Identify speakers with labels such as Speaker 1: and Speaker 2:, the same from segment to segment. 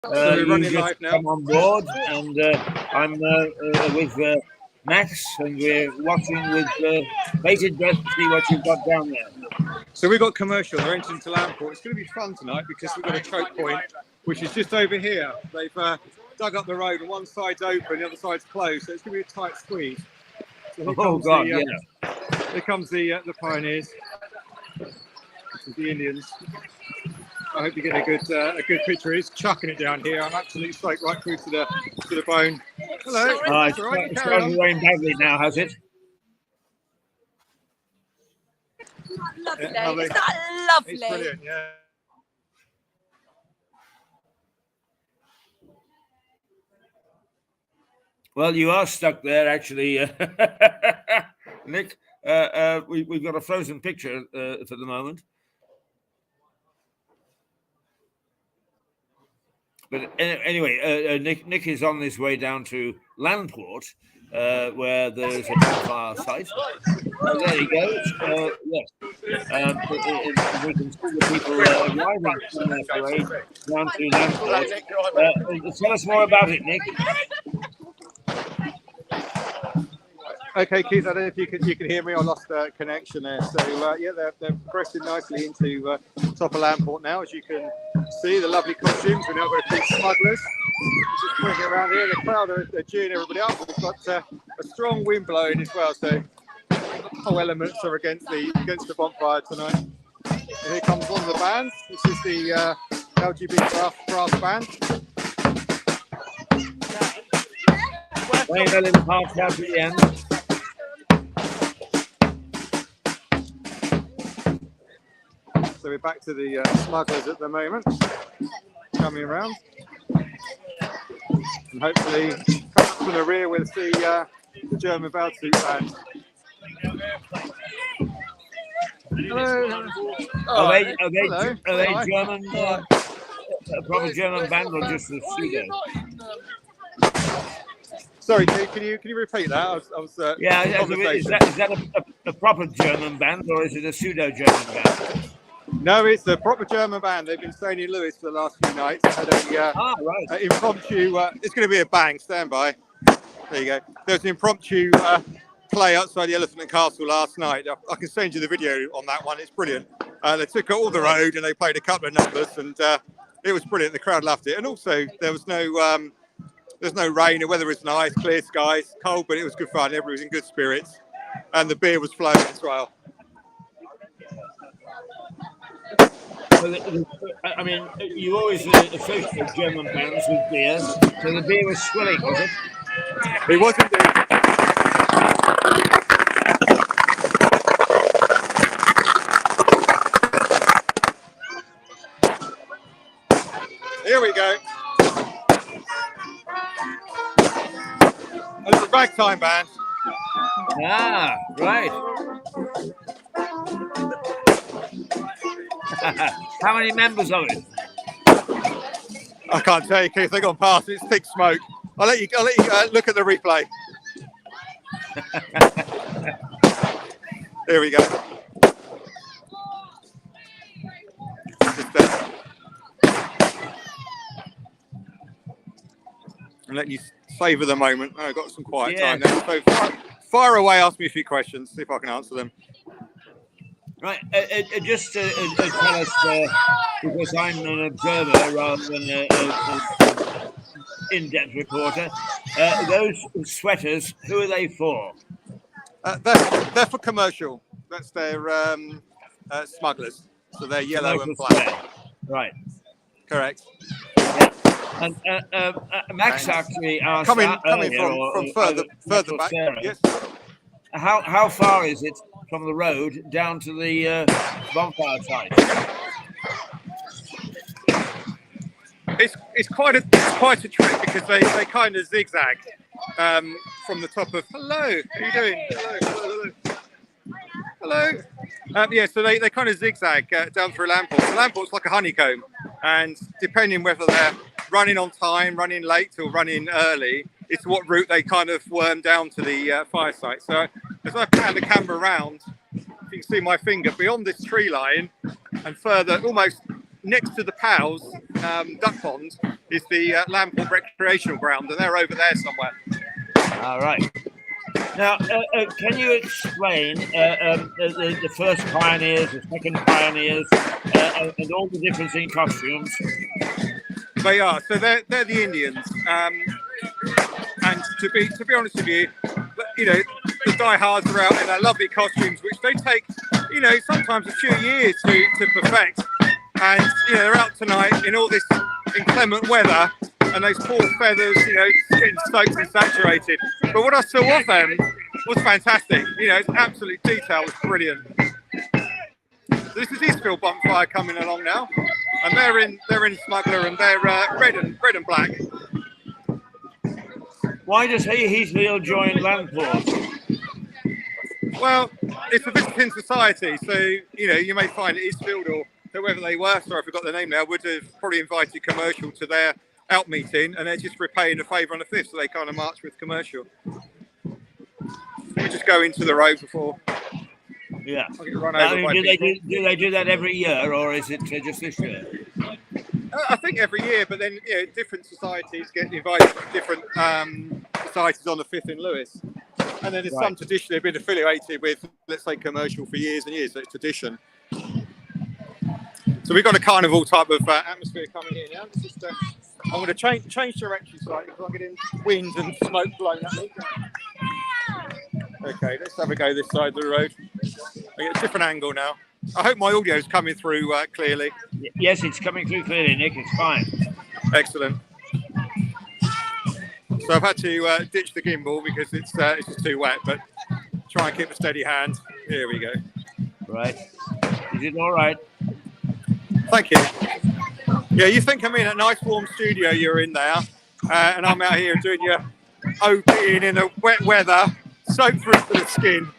Speaker 1: So we're running
Speaker 2: You
Speaker 1: live
Speaker 2: just
Speaker 1: now.
Speaker 2: come on board, and I'm with Max, and we're watching with bated breath to see what you've got down there.
Speaker 1: So we've got commercial. They're entering to Landport. It's going to be fun tonight because we've got a choke point, which is just over here. They've dug up the road, and one side's open, the other side's closed, so it's going to be a tight squeeze. So here
Speaker 2: Oh
Speaker 1: comes
Speaker 2: God,
Speaker 1: the,
Speaker 2: yeah.
Speaker 1: Here comes the Pioneers, the Indians. I hope you get a good picture. He's chucking it down here. I'm absolutely soaked right through to the bone. Hello.
Speaker 2: It's
Speaker 1: all right,
Speaker 2: it's starting to rain badly now, has it?
Speaker 3: Lovely.
Speaker 1: Yeah,
Speaker 3: Is that lovely?
Speaker 1: It's brilliant, yeah.
Speaker 2: Well, you are stuck there, actually, Nick. We've got a frozen picture for the moment. But anyway, Nick is on his way down to Landport, where there's a bonfire site. There he goes. Yes. We can see the people arriving from their parade down to Landport. Tell us more about it, Nick.
Speaker 1: Okay, Keith, I don't know if you can hear me. I lost connection there. So yeah, they're progressing nicely into top of Landport now. As you can see, the lovely costumes. We're now going to see smugglers. Just pointing around here. The crowd are cheering everybody up. We've got a strong wind blowing as well. So the whole elements are against the bonfire tonight. And here comes one of the bands. This is the LGBT brass band.
Speaker 2: Playing a little part at the end.
Speaker 1: So we're back to the smugglers at the moment, coming around, and hopefully from the rear we'll see the German Baldsuit band. Hello.
Speaker 2: Are they German? A proper German band, or just a pseudo?
Speaker 1: Sorry, can you repeat that? I was
Speaker 2: yeah. Is that a proper German band, or is it a pseudo German band?
Speaker 1: No, it's a proper German band. They've been staying in Lewis for the last few nights. Had a impromptu. It's going to be a bang. Stand by. There you go. There was an impromptu play outside the Elephant and Castle last night. I can send you the video on that one. It's brilliant. They took all the road and they played a couple of numbers, and it was brilliant. The crowd loved it, and also there was no there's no rain. The weather was nice, clear skies, cold, but it was good fun. Everyone was in good spirits, and the beer was flowing as well.
Speaker 2: I mean, you always associate German bands with beer, so the beer was swilling, was it?
Speaker 1: It was indeed. Here we go. A little ragtime band.
Speaker 2: Ah, right. How many members of it?
Speaker 1: I can't tell you, Keith. They've gone past. It's thick smoke. I'll let you look at the replay. Here we go. Just, and let you savour the moment. I've got some quiet time there. So fire away. Ask me a few questions. See if I can answer them.
Speaker 2: Right, just tell us, because I'm an observer rather than an in-depth reporter, those sweaters, who are they for?
Speaker 1: They're for commercial. That's their smugglers. So they're yellow and black.
Speaker 2: Right.
Speaker 1: Correct.
Speaker 2: And Max actually asked
Speaker 1: coming from further back.
Speaker 2: Sarah,
Speaker 1: yes.
Speaker 2: How far is it from the road down to the bonfire site?
Speaker 1: It's quite a trip because they kind of zigzag from the top of. Hello, how are you doing? Hello. Yeah, so they kind of zigzag down through Landport. So Landport's like a honeycomb, and depending whether they're running on time, running late, or running early, it's what route they kind of worm down to the fire site. So as I pan the camera around, you can see my finger beyond this tree line and further, almost next to the Powell's duck pond. is the Lamport Recreational Ground, and they're over there somewhere.
Speaker 2: All right. Now, can you explain the first pioneers, the second pioneers, and all the difference in costumes?
Speaker 1: They are. So they're the Indians. And to be honest with you, the diehards are out in their lovely costumes, which they take, sometimes a few years to perfect. And they're out tonight in all this inclement weather, and those poor feathers, getting soaked and saturated. But what I saw of them was fantastic. It's absolute detail was brilliant. So this is Eastfield Bonfire coming along now, and they're in Smuggler, and they're red and black.
Speaker 2: Why does Heathfield join Landport?
Speaker 1: Well, it's a visiting society, so you may find Eastfield or whoever they were, sorry I forgot the name now, would have probably invited Commercial to their out meeting, and they're just repaying a favour on the 5th, so they kind of march with Commercial. We just go into the road before.
Speaker 2: Yeah.
Speaker 1: I get run over by
Speaker 2: do they do that every year, or is it just this year?
Speaker 1: I think every year, but then different societies get invited to different societies on the 5th in Lewis. And then there's some tradition they've been affiliated with, let's say, Commercial for years and years, so it's tradition. So we've got a carnival type of atmosphere coming in now. It's just, I'm going to change direction slightly because I'm getting wind and smoke blown at me. Okay, let's have a go this side of the road. I get a different angle now. I hope my audio is coming through clearly.
Speaker 2: Yes, it's coming through clearly, Nick. It's fine.
Speaker 1: Excellent. So I've had to ditch the gimbal because it's just too wet, but try and keep a steady hand. Here we go.
Speaker 2: Right. Is it all right?
Speaker 1: Thank you. Yeah, you think I'm in a nice warm studio you're in there, and I'm out here doing your OPing in the wet weather, soaked through to the skin.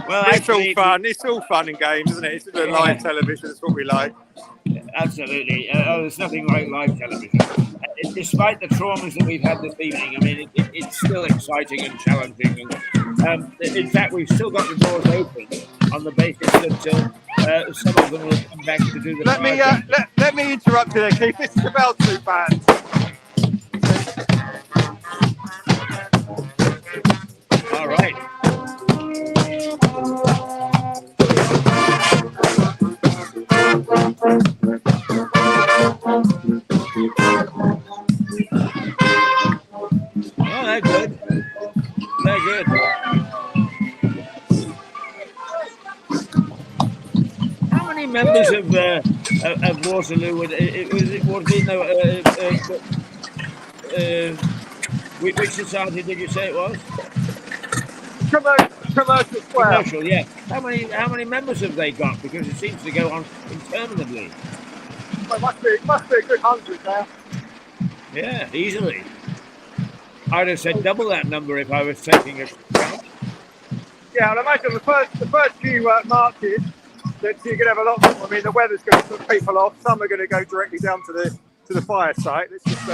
Speaker 2: Well,
Speaker 1: it's all fun. It's all fun and games, isn't it? It's live television. It's what we like.
Speaker 2: Absolutely. There's nothing like live television. Despite the traumas that we've had this evening, I mean, it's still exciting and challenging. And, in fact, we've still got the doors open on the basis that some of them will come back to do the.
Speaker 1: Let me interrupt you there, Keith. This is about too bad.
Speaker 2: All right. Oh, they're good. They're good. How many members of Waterloo which society did you say it was?
Speaker 1: Commercial Square.
Speaker 2: Commercial, yeah. How many members have they got? Because it seems to go on interminably.
Speaker 1: Well, must be a good 100 there.
Speaker 2: Yeah, easily. I'd have said double that number if I was taking a count.
Speaker 1: Yeah, and I imagine the first few marches that you're going to have a lot of people. I mean, the weather's going to put people off. Some are going to go directly down to the fire site. Let's just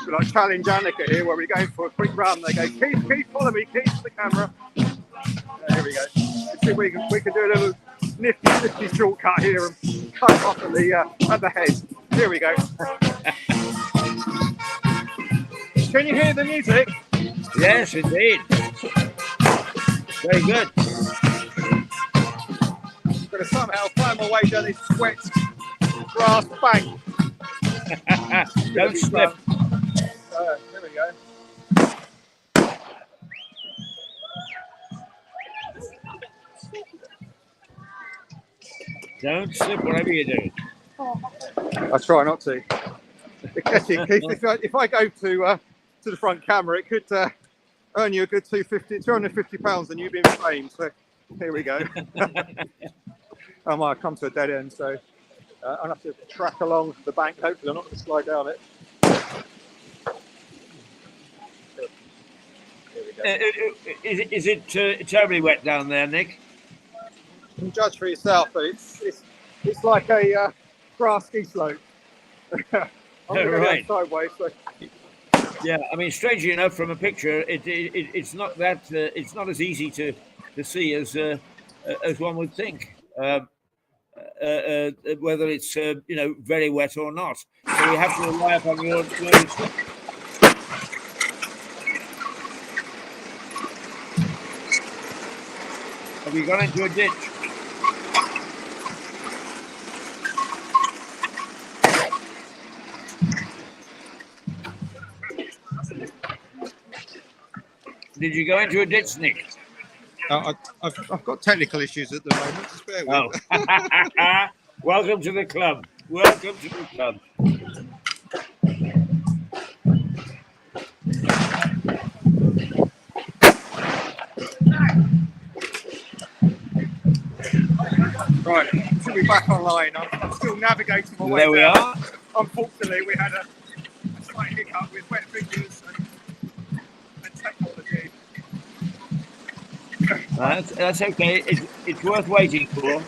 Speaker 1: like challenge Annika here, where we're going for a quick run. They go, Keith, follow me, Keith, to the camera. Here we go. Let's see if we can do a little nifty shortcut here and cut off at the head. Here we go. Can you hear the music?
Speaker 2: Yes, indeed. Very good.
Speaker 1: I'm going to somehow find my way down this wet grass bank.
Speaker 2: Don't slip.
Speaker 1: Here we go.
Speaker 2: Don't slip whatever you do.
Speaker 1: I try not to. If I go to the front camera, it could earn you a good £250 and you've been framed. So here we go. I might come to a dead end, so I'll have to track along the bank. Hopefully I'm not going to slide down it.
Speaker 2: Is it terribly wet down there, Nick?
Speaker 1: You can judge for yourself, but it's like a grass ski slope. I'm going sideways. So.
Speaker 2: Yeah, I mean, strangely enough, from a picture, it's not that it's not as easy to see as one would think. Whether it's very wet or not. so we have to rely upon your Have you gone into a ditch? Did you go into a ditch, Nick?
Speaker 1: I've got technical issues at the moment. Just bear with.
Speaker 2: Oh. Welcome to the club. Welcome to the club.
Speaker 1: Right, should be back online. I'm still navigating my way
Speaker 2: There we
Speaker 1: down.
Speaker 2: are.
Speaker 1: Unfortunately, we had a slight hiccup with wet fingers and technology.
Speaker 2: That's okay. It's worth waiting for.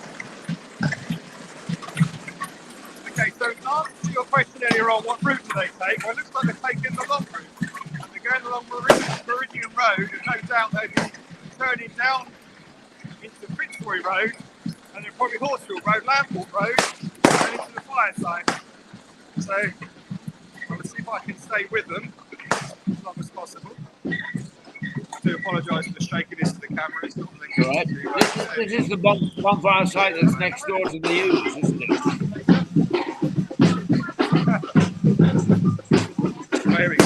Speaker 1: Okay, so to answer your question earlier on, what route do they take? Well, it looks like they're taking the long route. They're going along Meridian Road, and no doubt they'll be turning down into Fitzroy Road, and then probably Horsfield Road, Landport Road, and into the fireside. So I'm going to see if I can stay with them as long as possible. I do apologise for the shakiness of the camera. It's not
Speaker 2: All right. This is the bonfire site that's next door to the U's, isn't it?
Speaker 1: There we go.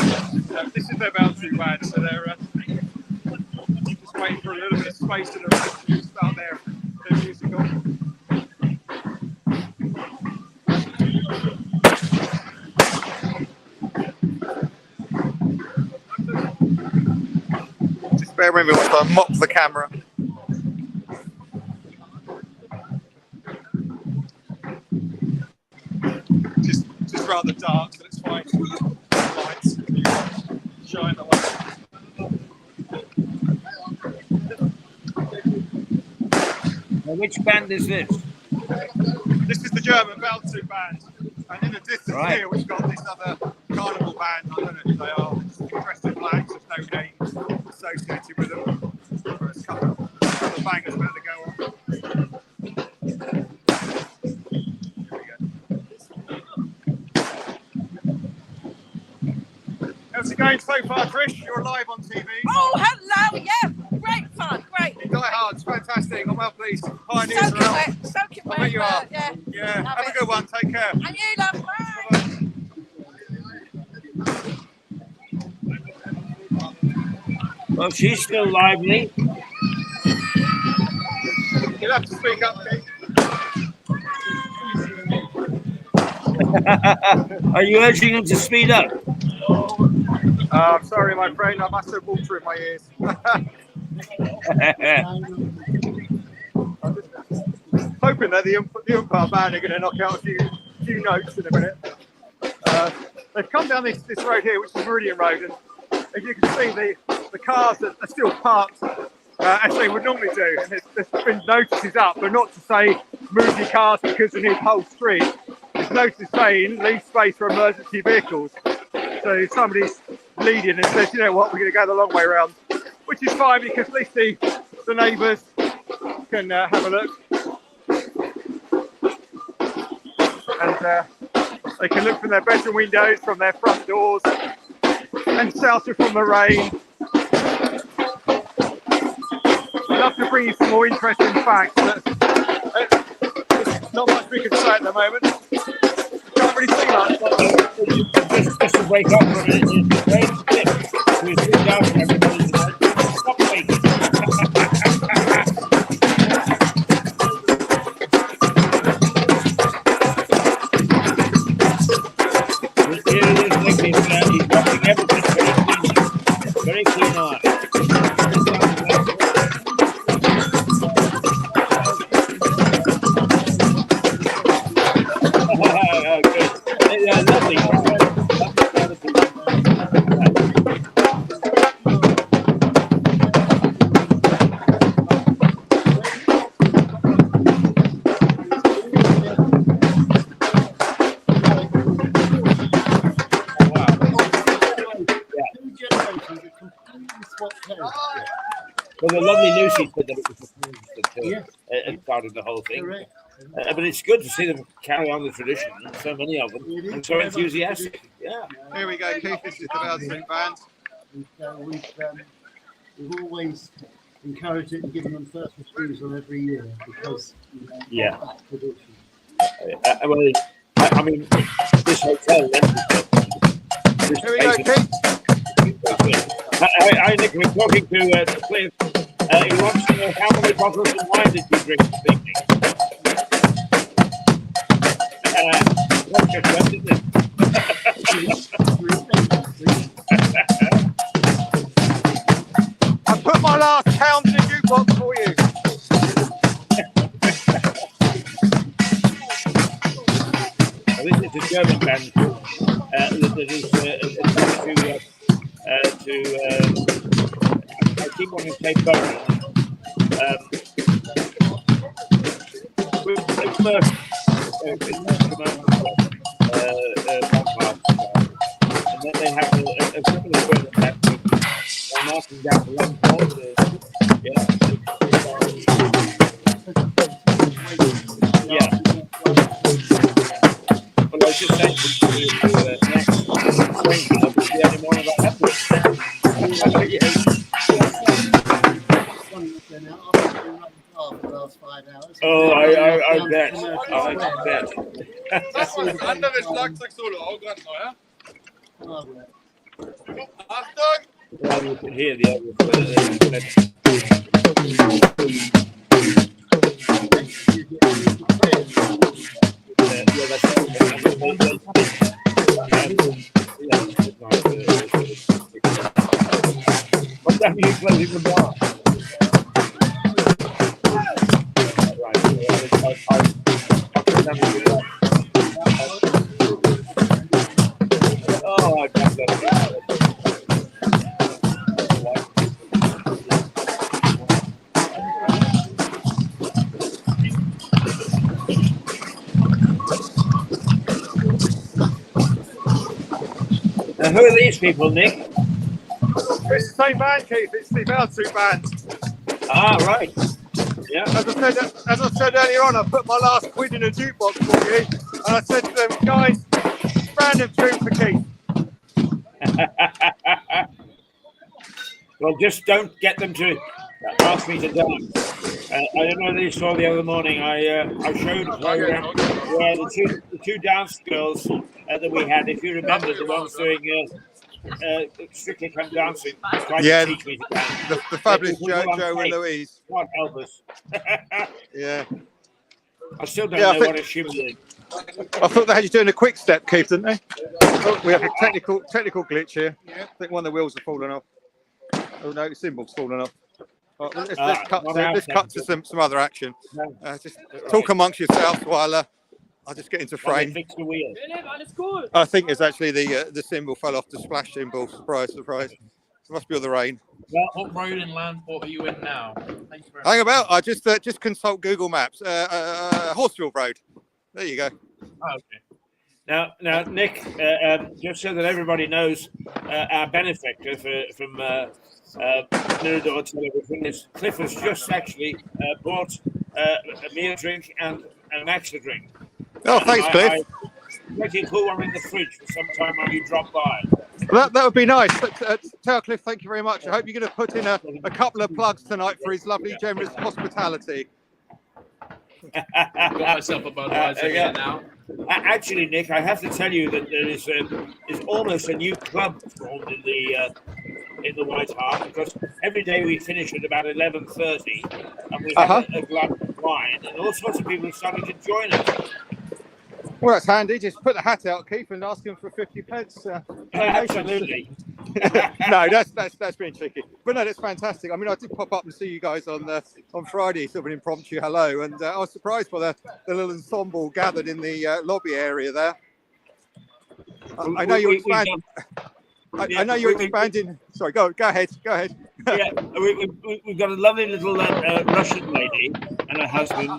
Speaker 1: This is their boundary band, so they're just waiting for a little bit of space in the road to start their music on. Just bear with me whilst I mop the camera. Just rather dark, so it's fine. Lights shine the light.
Speaker 2: Now, which band is this?
Speaker 1: This is the German Beltu band, and in the distance here we've got this other carnival band. I don't know who they are. They're dressed in black, there's no name associated with them. There's a couple of bangers about to go on. How's it going so far, Trish? You're live on TV.
Speaker 3: Oh, hello. Yeah, great fun. Great.
Speaker 1: Die Hard's fantastic. I'm well pleased. Pioneers
Speaker 3: Soaking
Speaker 1: around.
Speaker 3: wet. Soaking
Speaker 1: I
Speaker 3: wet.
Speaker 1: bet you are.
Speaker 3: Yeah.
Speaker 1: Have
Speaker 3: it.
Speaker 1: a good one. Take care.
Speaker 3: And you, love. Bye.
Speaker 2: Well, she's still lively.
Speaker 1: You'll have to speak up, Kate.
Speaker 2: Are you urging them to speed up?
Speaker 1: I'm sorry, my friend. I must have water in my ears. I'm just hoping that the umpire band are going to knock out a few notes in a minute. They've come down this road here, which is Meridian Road, and as you can see, the cars are still parked as they would normally do. And there's been notices up, but not to say move your cars because they need whole street. There's notices saying leave space for emergency vehicles. So somebody's leading and says, you know what, we're going to go the long way around, which is fine because at least the neighbours can have a look. And they can look from their bedroom windows, from their front doors, and shelter from the rain. I'd love to bring you some more interesting facts, but there's not much we can say at the moment. Can't really see much.
Speaker 2: Just to wake up from it, it's very stiff. We sit down and everybody's like, stop waking. Here it is, Nick. He's watching everything very keen eye. Lovely. Well, the lovely Lucy said that it was a and started the whole thing. But it's good to see them carry on the tradition, and so many of them, and so enthusiastic. Yeah.
Speaker 1: Here we go, Keith. This is the Bell Street Band.
Speaker 4: We've always encouraged it and given them first refusal every year because
Speaker 2: Yeah.
Speaker 4: that's tradition.
Speaker 2: Well, I mean, this hotel.
Speaker 1: Here we go, Keith.
Speaker 2: I Nick, we're talking to Cliff. He wants to know how many bottles of wine did you drink this evening? What's your question, isn't it?
Speaker 1: I put my last pound in the jukebox for you.
Speaker 2: This is a German band that is I keep wanting to say Bowen. And then they have a couple of German bands marching down the long pole. Yeah. Well, I was just saying to next, the only one about that. Oh, I bet. I bet.
Speaker 1: Das war ein anderes Schlagzeug-Solo, auch gerade noch, ja? Achtung!
Speaker 2: Well, you can hear the other. What time are you closing the bar? Oh, I got that. Now, who are these people, Nick?
Speaker 1: It's the same band, Keith. It's the Bell Street Band.
Speaker 2: Ah, right. Yeah.
Speaker 1: As I said earlier on, I put my last quid in a jukebox for you, and I said to them, guys, random tune for Keith.
Speaker 2: Well, just don't get them to ask me to dance. I don't know if you saw the other morning. I showed a program where the two dance girls that we had, if you remember, the ones doing Strictly Come Dancing, tried to teach me to dance.
Speaker 1: The fabulous Joe and Louise.
Speaker 2: God help us.
Speaker 1: Yeah.
Speaker 2: I still don't know what a shimmy is.
Speaker 1: I thought they had you doing a quick step, Keith, didn't they? Oh, we have a technical glitch here. I think one of the wheels have fallen off. Oh no, the cymbal's fallen off. Oh, let's cut to some other action. Just talk amongst yourselves while I'll just get into frame.
Speaker 2: Fix the wheel.
Speaker 1: I think it's actually the cymbal fell off the splash cymbal. Surprise, surprise. It must be all the rain.
Speaker 5: What road in Landport are you in now?
Speaker 1: Hang about. I just consult Google Maps. Horsfield Road. There you go.
Speaker 5: Oh, okay.
Speaker 2: Now, Nick, just so that everybody knows, our benefactor from Mirador Television is Cliff has just actually bought a meal drink and an extra drink.
Speaker 1: Oh, thanks, Cliff.
Speaker 2: Make it put one in the fridge for some time when you drop by.
Speaker 1: That would be nice. But, tell Cliff, thank you very much. I hope you're going to put in a couple of plugs tonight for his lovely, generous hospitality.
Speaker 5: Got myself a Budweiser here now.
Speaker 2: Actually, Nick, I have to tell you that there is almost a new club formed in the White Hart, because every day we finish at about 11:30 and we have a glass of wine, and all sorts of people are starting to join us.
Speaker 1: Well, that's handy. Just put the hat out, Keith, and ask him for 50 pence.
Speaker 2: Absolutely.
Speaker 1: No, that's been tricky. But no, that's fantastic. I mean, I did pop up and see you guys on Friday, sort of an impromptu hello, and I was surprised by the little ensemble gathered in the lobby area there. I know you're expanding. I know you're expanding. Sorry, go ahead.
Speaker 2: Yeah, we've got a lovely little Russian lady and her husband,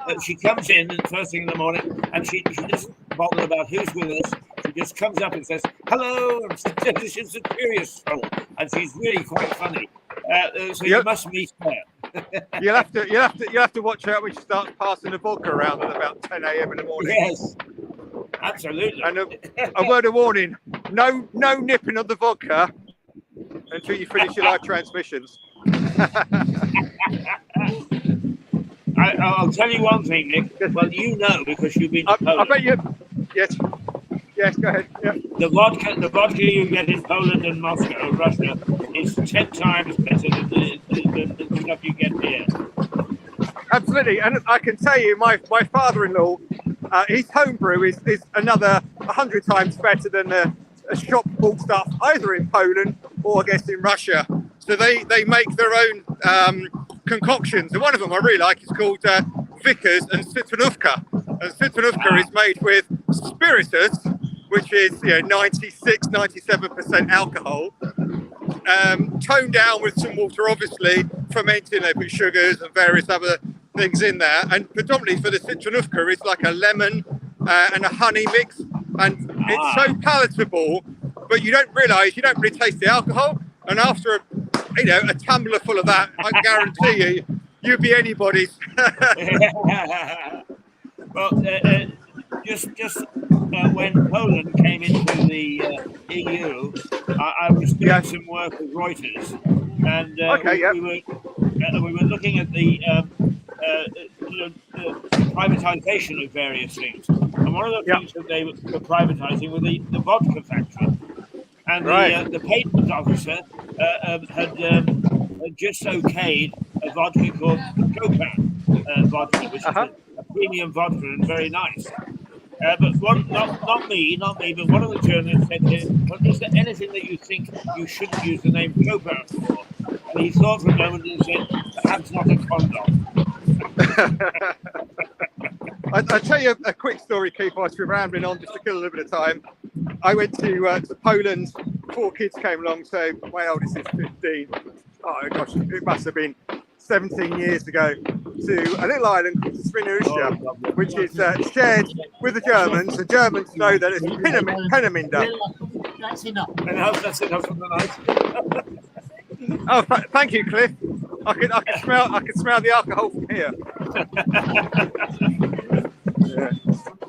Speaker 2: but she comes in first thing in the morning, and she doesn't bother about who's with us. She just comes up and says hello, and she's a curious soul, and she's really quite funny. So you must meet her.
Speaker 1: You'll have to watch out when she starts passing the vodka around at about 10 a.m. in the morning.
Speaker 2: Yes, absolutely.
Speaker 1: And a word of warning: no nipping of the vodka until you finish your live transmissions.
Speaker 2: I'll tell you one thing, Nick. Well, you know because you've been to Poland.
Speaker 1: I bet you. Yes, go ahead. Yeah.
Speaker 2: The vodka you get in Poland and Moscow, Russia, is 10 times better than the stuff you get here.
Speaker 1: Absolutely, and I can tell you, my father-in-law, his homebrew is another 100 times better than a shop bought stuff either in Poland or I guess in Russia. So they make their own concoctions, and one of them I really like is called Vickers and Citronówka. And Citronówka is made with spiritus, which is 96-97% alcohol, toned down with some water, obviously fermenting. They put sugars and various other things in there, and predominantly for the Citronówka it's like a lemon and a honey mix, and it's so palatable, but you don't realise, you don't really taste the alcohol. And after a tumbler full of that, I guarantee you'll be anybody's.
Speaker 2: Well, just when Poland came into the EU, I was doing some work with Reuters, and we were looking at the privatization of various things. And one of the things that they were privatizing was the vodka factory. And the patent officer had just okayed a vodka called Copan vodka, which is a premium vodka and very nice. But not me, but one of the journalists said to him, well, is there anything that you think you shouldn't use the name Copan for? And he thought for a moment and said, perhaps not a condom.
Speaker 1: I'll tell you a quick story, Keith, whilst we're rambling on, just to kill a little bit of time. I went to Poland, 4 kids came along, so my oldest is 15. Oh gosh, it must have been 17 years ago, to a little island called Swinoujscia, which is shared with the Germans. The Germans know that it's Peenemünde.
Speaker 4: That's enough.
Speaker 2: That's enough for the night.
Speaker 1: Oh, thank you, Cliff. I can smell the alcohol from here.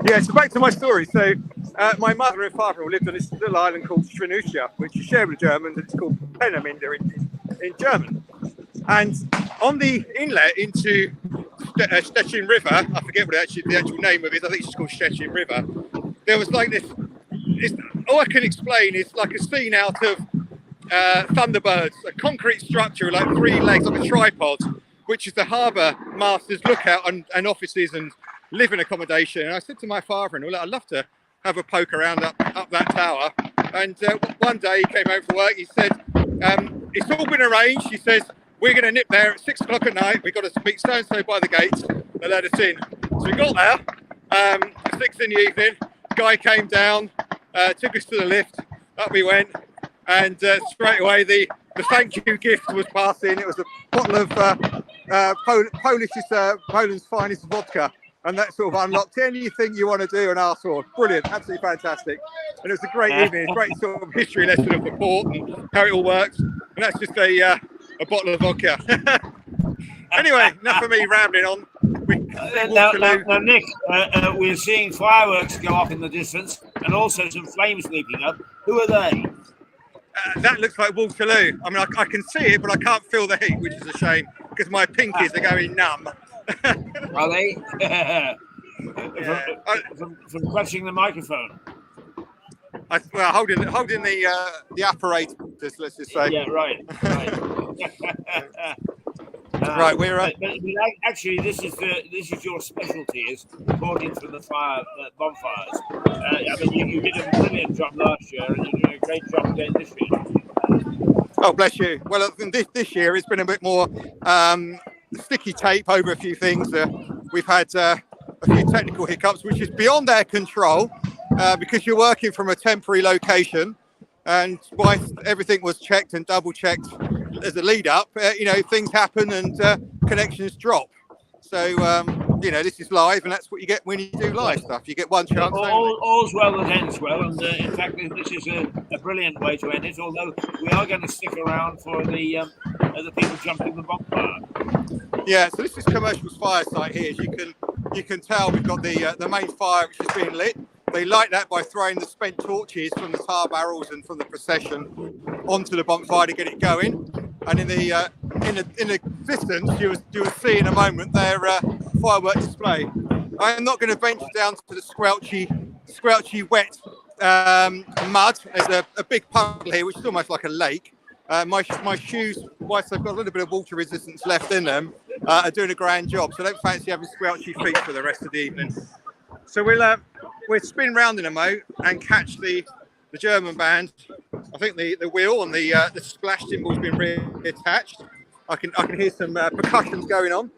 Speaker 1: Yeah. So back to my story. So my mother and father lived on this little island called Swinoujscia, which is shared with the Germans, and it's called Peenemünde in German. And on the inlet into Stettin River, I forget what the actual name of it is. I think it's just called Stettin River. There was like this. All I can explain is like a scene out of Thunderbirds, a concrete structure with like 3 legs, like a tripod, which is the harbour master's lookout and offices and living accommodation. And I said to my father-in-law, I'd love to have a poke around up that tower. And one day he came home from work. He said, it's all been arranged. He says, we're going to nip there at 6 o'clock at night. We've got to meet so-and-so by the gates. They let us in. So we got there, 6 in the evening. Guy came down, took us to the lift. Up we went. And straight away, the thank you gift was passed in. It was a bottle of Poland's finest vodka. And that sort of unlocked anything you want to do and ask for. Brilliant, absolutely fantastic. And it was a great evening, a great sort of history lesson of the port and how it all works. And that's just a bottle of vodka. Anyway, enough of me rambling on.
Speaker 2: Now, Nick, we're seeing fireworks go off in the distance and also some flames leaping up. Who are they?
Speaker 1: That looks like Waterloo. I mean, I can see it, but I can't feel the heat, which is a shame because my pinkies are going numb.
Speaker 2: Are they? From clutching the microphone.
Speaker 1: Holding the apparatus, let's just say.
Speaker 2: Yeah, right.
Speaker 1: Right, we're
Speaker 2: but actually, this is your specialty, is recording from the bonfires. I mean, you did a brilliant job last year, and you're doing a great job again this year.
Speaker 1: Oh, bless you. Well, this year it's been a bit more sticky tape over a few things. We've had a few technical hiccups, which is beyond our control because you're working from a temporary location. And whilst everything was checked and double checked as a lead up, things happen and connections drop. So, this is live, and that's what you get when you do live stuff. You get one chance.
Speaker 2: All's well that ends well, and in fact, this is a brilliant way to end it. Although we are going to stick around for the people jumping the bonfire.
Speaker 1: Yeah, so this is Commercial's fire site here. As you can tell, we've got the main fire which is being lit. They light that by throwing the spent torches from the tar barrels and from the procession onto the bonfire to get it going. And in the distance, you will see in a moment their firework display. I'm not going to venture down to the squelchy wet mud. There's a big puddle here, which is almost like a lake. My shoes, whilst they've got a little bit of water resistance left in them, are doing a grand job. So I don't fancy having squelchy feet for the rest of the evening. So we'll spin round in a moment and catch the German band. I think the wheel and the splash cymbal's been reattached. I can hear some percussions going on.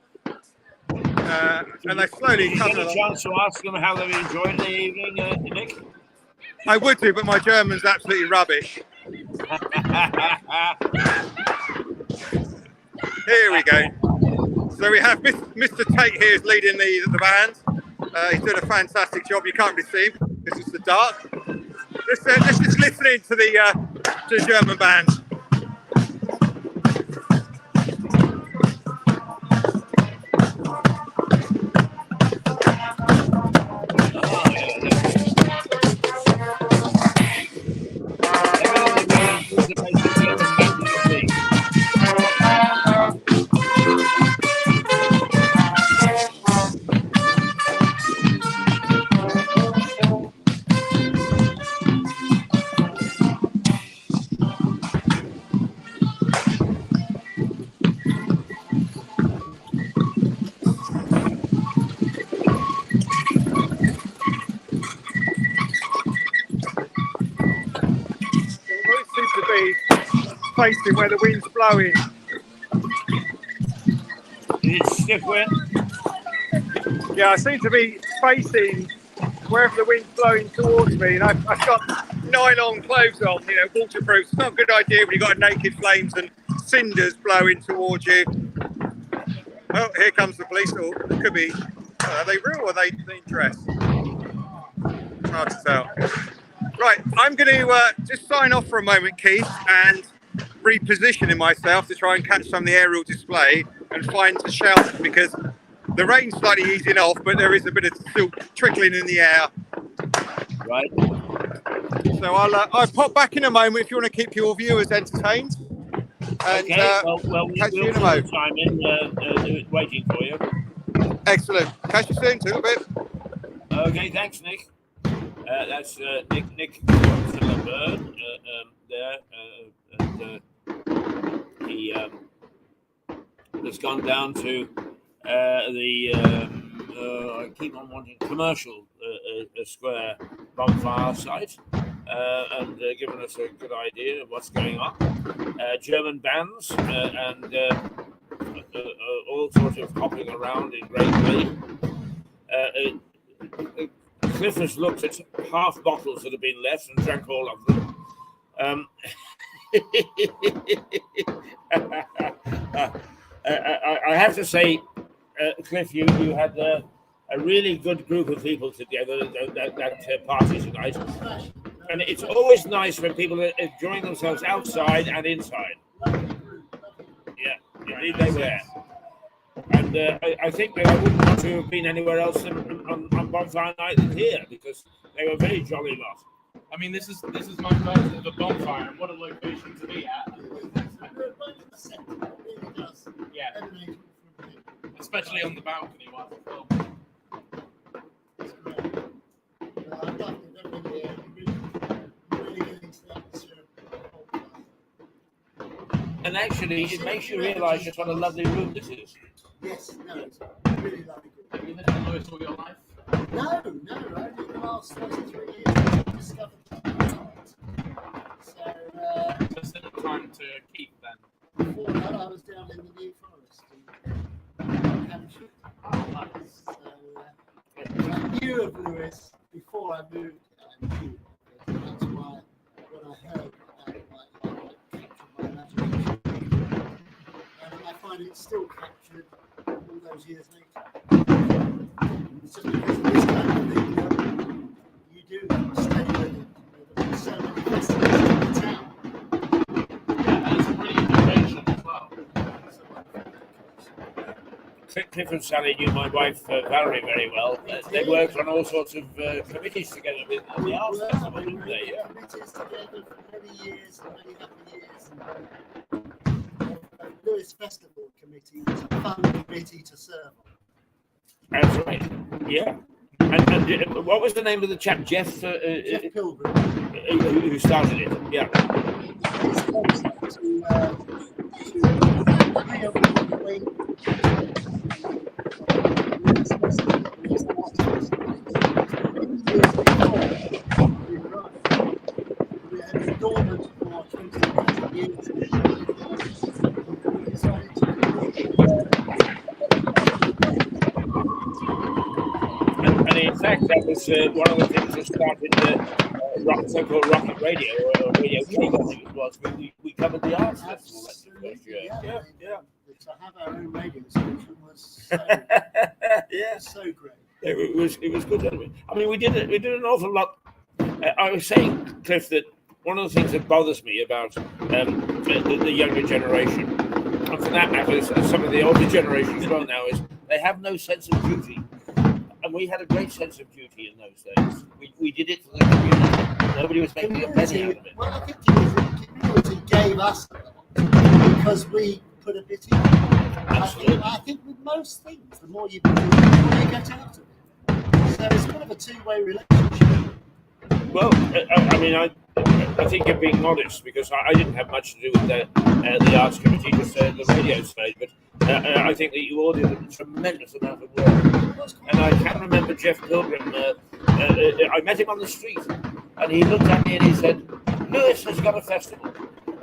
Speaker 1: And they slowly come along.
Speaker 2: Did you get a chance to ask them how they enjoyed the evening, Nick?
Speaker 1: I would do, but my German's absolutely rubbish. Here we go. So we have Mr. Tate here is leading the band. He's doing a fantastic job. You can't really see him because it's the dark. Let's just listen in to the German band. Facing where the wind's blowing.
Speaker 2: Is it stiff wind?
Speaker 1: Yeah, I seem to be facing wherever the wind's blowing towards me, and I've got nylon clothes on, waterproof. It's not a good idea when you've got naked flames and cinders blowing towards you. Oh, here comes the police. Or it could be, are they real or are they in dress? Hard to tell. Right, I'm going to just sign off for a moment, Keith, and repositioning myself to try and catch some of the aerial display and find a shelter, because the rain's slightly easing off, but there is a bit of still trickling in the air.
Speaker 2: Right.
Speaker 1: So I'll pop back in a moment if you want to keep your viewers entertained. And,
Speaker 2: okay. Well,
Speaker 1: catch you in a moment.
Speaker 2: Time in, waiting for you.
Speaker 1: Excellent. Catch you soon. Too a bit.
Speaker 2: Okay. Thanks, Nick. That's Nick Bird there. He has gone down to I keep on wanting commercial square bonfire site and given us a good idea of what's going on. German bands and all sorts of hopping around in great glee. Cliff has looked at half bottles that have been left and drank all of them. I have to say, Cliff, you had a really good group of people together that party tonight. And it's always nice when people are enjoying themselves outside and inside. Yeah, indeed they were. And I think that I wouldn't want to have been anywhere else on bonfire night than here, because they were very jolly lot.
Speaker 5: I mean, this is my first of a bonfire, and what a location to be at. Yeah. Especially on the balcony while we film.
Speaker 2: And actually, it makes you realise just what a lovely room this is.
Speaker 4: Yes, no, it's really lovely.
Speaker 5: Have you lived in Lewis all your life?
Speaker 4: No, only the last 33 years I discovered that. So,
Speaker 5: just at the time to keep then.
Speaker 4: Before that, I was down in the New Forest in Hampshire. So, I knew of Lewis before I moved. I knew, that's why when I heard about it, my imagination. And I find it still captured all those years later. It's just because of this kind of thing that you do stay with it. There's so many festivals in the town.
Speaker 5: Yeah, and it's a pretty good location as well.
Speaker 2: Cliff and Sally knew my wife Valerie very well. They worked on all sorts of committees together with the arts festival, didn't they? Yeah.
Speaker 4: Committees together for many years and many happy years. Lewis Festival Committee was a fun committee to serve on.
Speaker 2: That's right. Yeah. And what was the name of the chap? Jeff
Speaker 4: Pilgrim.
Speaker 2: Who started it? Yeah.
Speaker 4: His concept to we had been dormant for 20 years. We decided to
Speaker 2: and in fact, that was one of the things that started the so-called Rocket Radio or Radio King, I think it was. We covered the arts festival that first year. Yeah.
Speaker 4: To have our own radio station was so, so great.
Speaker 2: It was good. I mean, we did an awful lot. I was saying, Cliff, that one of the things that bothers me about the younger generation, and for that matter, some of the older generation as well now, is they have no sense of duty. And we had a great sense of duty in those days. We did it for the community. Nobody was making a penny out of it.
Speaker 4: Well, I think the community gave us because we put a bit in. I think with most things, the more you put in, the more you get out of it. So it's kind of a two-way relationship.
Speaker 2: Well, I mean, I think you're being modest because I didn't have much to do with the arts committee, just the radio stage. But I think that you all did a tremendous amount of work. And I can remember Jeff Pilgrim. I met him on the street, and he looked at me and he said, "Lewis has got a festival."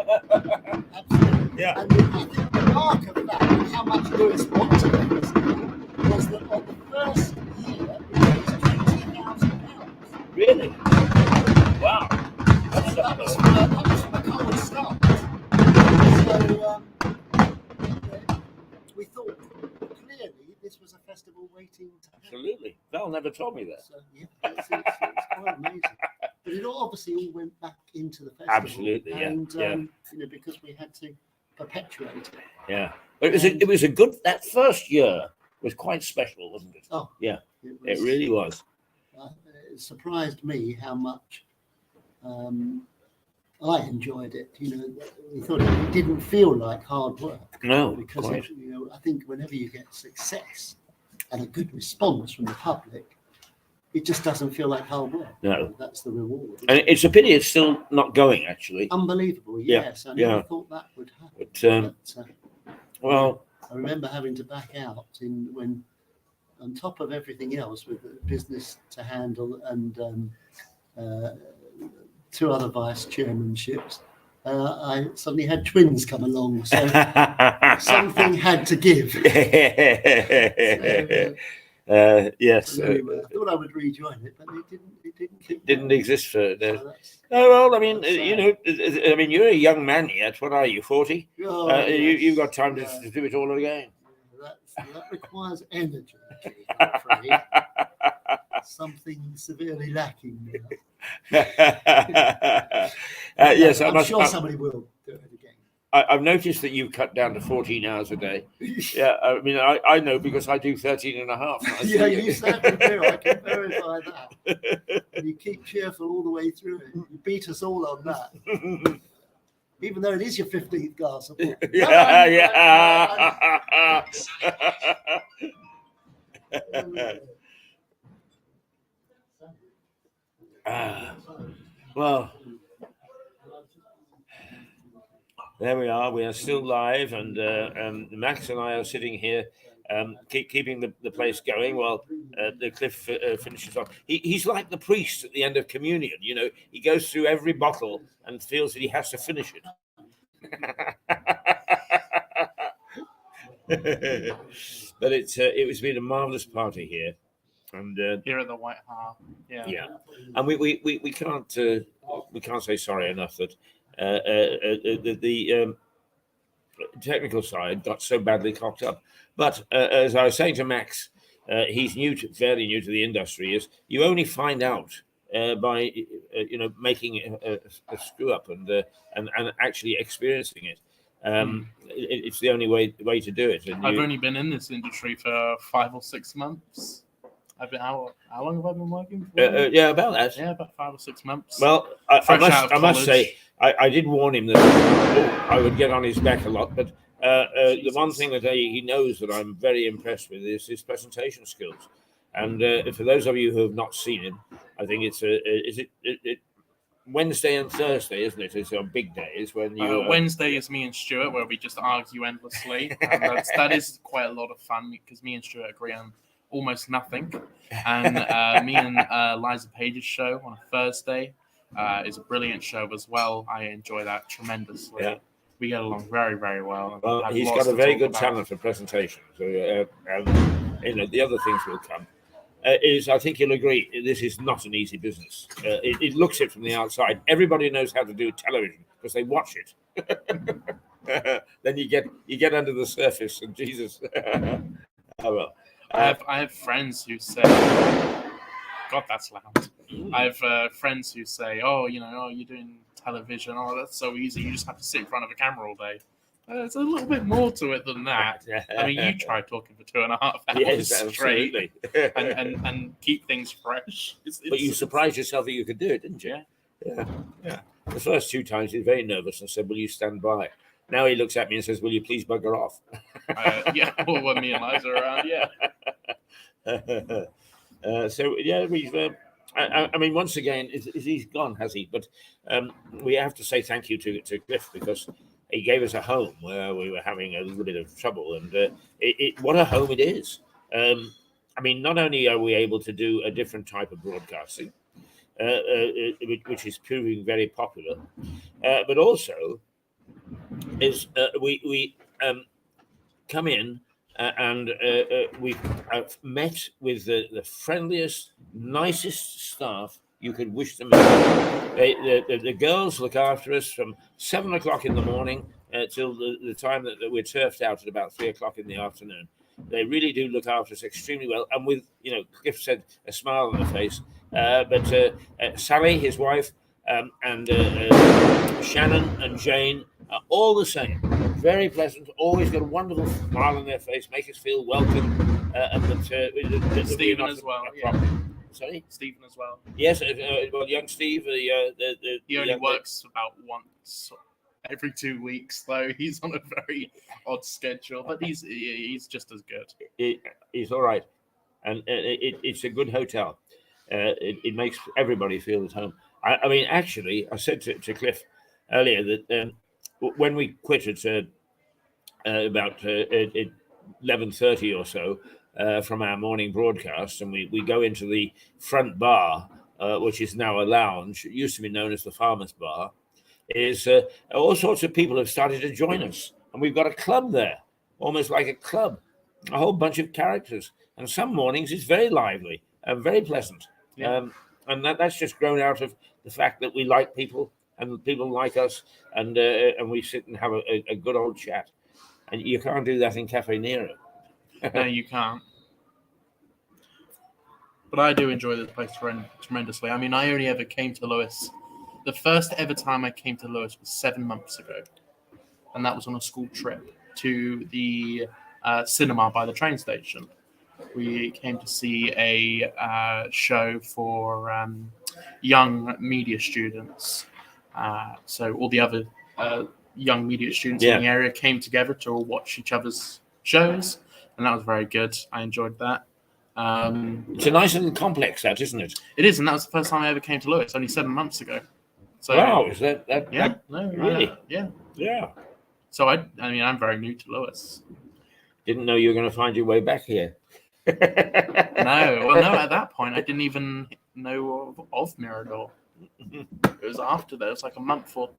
Speaker 4: Absolutely.
Speaker 2: Yeah.
Speaker 4: And I think the mark of that, and how much Lewis wanted it, was that on the first year, it was £20,000.
Speaker 2: Really? Wow.
Speaker 4: That was from a cold start. So we thought clearly this was a festival waiting to happen.
Speaker 2: Absolutely. Val never told me that.
Speaker 4: So, yeah, it's quite amazing. But it obviously all went back into the festival.
Speaker 2: Absolutely, yeah.
Speaker 4: And,
Speaker 2: yeah.
Speaker 4: Because we had to perpetuate it.
Speaker 2: Yeah. But it was a good, that first year was quite special, wasn't it?
Speaker 4: Oh,
Speaker 2: yeah. It really was.
Speaker 4: It surprised me how much I enjoyed it. We thought it didn't feel like hard work.
Speaker 2: No,
Speaker 4: because
Speaker 2: quite.
Speaker 4: I think whenever you get success and a good response from the public, it just doesn't feel like hard work.
Speaker 2: No,
Speaker 4: that's the reward.
Speaker 2: And it's a pity it's still not going. Actually,
Speaker 4: unbelievable. Yes, I never thought that would happen. But,
Speaker 2: well,
Speaker 4: I remember having to back out when, on top of everything else, with the business to handle and 2 other vice chairmanships, I suddenly had twins come along, so something had to give.
Speaker 2: Yes.
Speaker 4: I thought I would rejoin it, but it
Speaker 2: didn't exist for. Well, I mean, you're a young man yet. What are you, 40?
Speaker 4: Oh,
Speaker 2: you've got time to do it all again.
Speaker 4: That requires energy, I'm afraid. Something severely lacking now.
Speaker 2: Yes,
Speaker 4: I'm sure somebody will do it again.
Speaker 2: I've noticed that you've cut down to 14 hours a day. Yeah, I mean, I know because I do 13 and a half.
Speaker 4: Yeah, you certainly do. I can verify that. And you keep cheerful all the way through it. You beat us all on that. Even though it is your 15th glass of wine.
Speaker 2: Well, there we are. We are still live, and Max and I are sitting here, keeping the place going while the Cliff finishes off. He's like the priest at the end of communion. He goes through every bottle and feels that he has to finish it. But it's been a marvelous party here. And
Speaker 5: here at the White Hart,
Speaker 2: yeah, and we can't say sorry enough that the technical side got so badly cocked up. But as I was saying to Max, he's fairly new to the industry. Is you only find out by making a screw up and actually experiencing it. It's the only way to do it. And
Speaker 5: I've only been in this industry for 5 or 6 months. How long have I been working for?
Speaker 2: Yeah, about that.
Speaker 5: Yeah, about 5 or 6 months.
Speaker 2: Well, I must say, I did warn him that I would get on his back a lot, but the one thing that he knows that I'm very impressed with is his presentation skills. And for those of you who have not seen him, I think it's Wednesday and Thursday, isn't it? It's on big days when you.
Speaker 5: Wednesday is me and Stuart, where we just argue endlessly, and that is quite a lot of fun because me and Stuart agree on almost nothing. And me and Liza Page's show on a Thursday is a brilliant show as well. I enjoy that tremendously. Yeah. We get along very, very well.
Speaker 2: Well, he's got a very good talent for presentation. So, the other things will come. I think you'll agree, this is not an easy business. It looks it from the outside. Everybody knows how to do television because they watch it. Then you get under the surface, and Jesus. Oh well.
Speaker 5: I have friends who say, God, that's loud. I have friends who say, you're doing television. Oh, that's so easy. You just have to sit in front of a camera all day. There's a little bit more to it than that. I mean, you try talking for 2.5 hours straight and keep things fresh.
Speaker 2: But you surprised yourself that you could do it, didn't you? Yeah. The first 2 times he was very nervous and said, "Will you stand by?" Now he looks at me and says, "Will you please bugger off?"
Speaker 5: Well, when me and Liza are around,
Speaker 2: we've. I mean, once again, he's gone, has he? But we have to say thank you to Cliff because he gave us a home where we were having a little bit of trouble, and what a home it is. I mean, not only are we able to do a different type of broadcasting, which is proving very popular, but also is we come in and we've met with the friendliest, nicest staff you could wish them. The girls look after us from 7 o'clock in the morning till the time that we're turfed out at about 3 o'clock in the afternoon. They really do look after us extremely well, and with, Cliff said, a smile on the face. But Sally, his wife, and Shannon and Jane are all the same. Very pleasant, always got a wonderful smile on their face, make us feel welcome. And that
Speaker 5: Stephen as well.
Speaker 2: Sorry?
Speaker 5: Stephen as well.
Speaker 2: Yes, young Steve.
Speaker 5: He only works about once every 2 weeks, though. He's on a very odd schedule, but he's just as good.
Speaker 2: He's all right. And it's a good hotel. It makes everybody feel at home. I mean, actually, I said to Cliff earlier that when we quit at about 11:30 or so from our morning broadcast, and we go into the front bar, which is now a lounge, it used to be known as the Farmer's Bar, is all sorts of people have started to join us. And we've got a club there, almost like a club, a whole bunch of characters. And some mornings it's very lively and very pleasant. Yeah. And that's just grown out of the fact that we like people and people like us, and we sit and have a good old chat. And you can't do that in Cafe Nero.
Speaker 5: No, you can't. But I do enjoy this place tremendously. I mean, I only ever came to Lewis. The first ever time I came to Lewis was 7 months ago. And that was on a school trip to the cinema by the train station. We came to see a show for young media students. So all the other young media students in the area came together to all watch each other's shows. And that was very good. I enjoyed that.
Speaker 2: It's a nice little complex, that, isn't it?
Speaker 5: It is, and that was the first time I ever came to Lewis, only 7 months ago. So,
Speaker 2: wow, is that
Speaker 5: really?
Speaker 2: Yeah.
Speaker 5: So I mean, I'm very new to Lewis.
Speaker 2: Didn't know you were going to find your way back here.
Speaker 5: No, at that point, I didn't even know of Mirador. It was after that. It was like a month or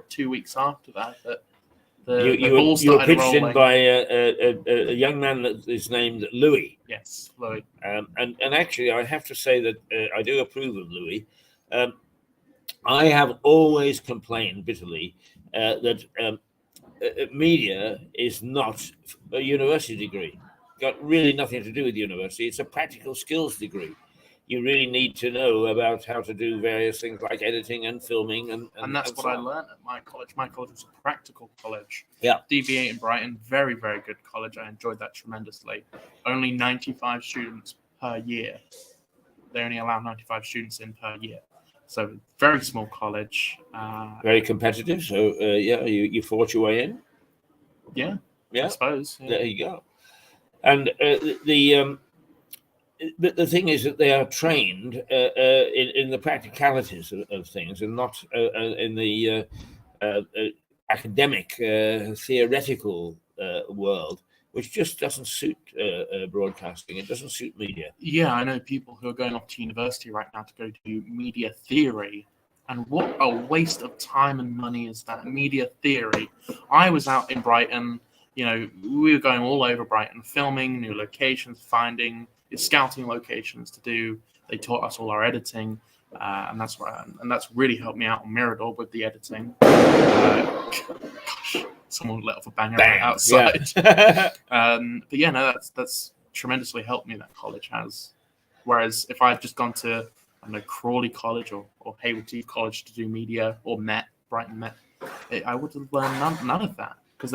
Speaker 5: 2 weeks after that. You
Speaker 2: were pitched in by a young man that is named Louis.
Speaker 5: Yes, Louis.
Speaker 2: And actually, I have to say that I do approve of Louis. I have always complained bitterly that media is not a university degree. Got really nothing to do with university. It's a practical skills degree. you really need to know about how to do various things like editing and filming,
Speaker 5: and that's what I learned at my college. My college was a practical college.
Speaker 2: Yeah.
Speaker 5: DV8 in Brighton, very, very good college. I enjoyed that tremendously. Only 95 students per year. They only allow 95 students in per year. So very small college.
Speaker 2: Very competitive. So you fought your way in.
Speaker 5: Yeah.
Speaker 2: Yeah.
Speaker 5: I suppose. Yeah.
Speaker 2: There you go. And the thing is that they are trained in the practicalities of things, and not in the academic, theoretical world, which just doesn't suit broadcasting. It doesn't suit media.
Speaker 5: Yeah, I know people who are going off to university right now to go do media theory. And what a waste of time and money is that, media theory. I was out in Brighton, we were going all over Brighton, filming new locations, scouting locations to do. They taught us all our editing, and that's really helped me out on Mirador with the editing. Gosh, someone let off a banger right outside.
Speaker 2: Yeah.
Speaker 5: But yeah, no, that's tremendously helped me, that college has. Whereas if I had just gone to Crawley College or Hayward Heath College to do media, or Brighton Met, I would have learned none of that, because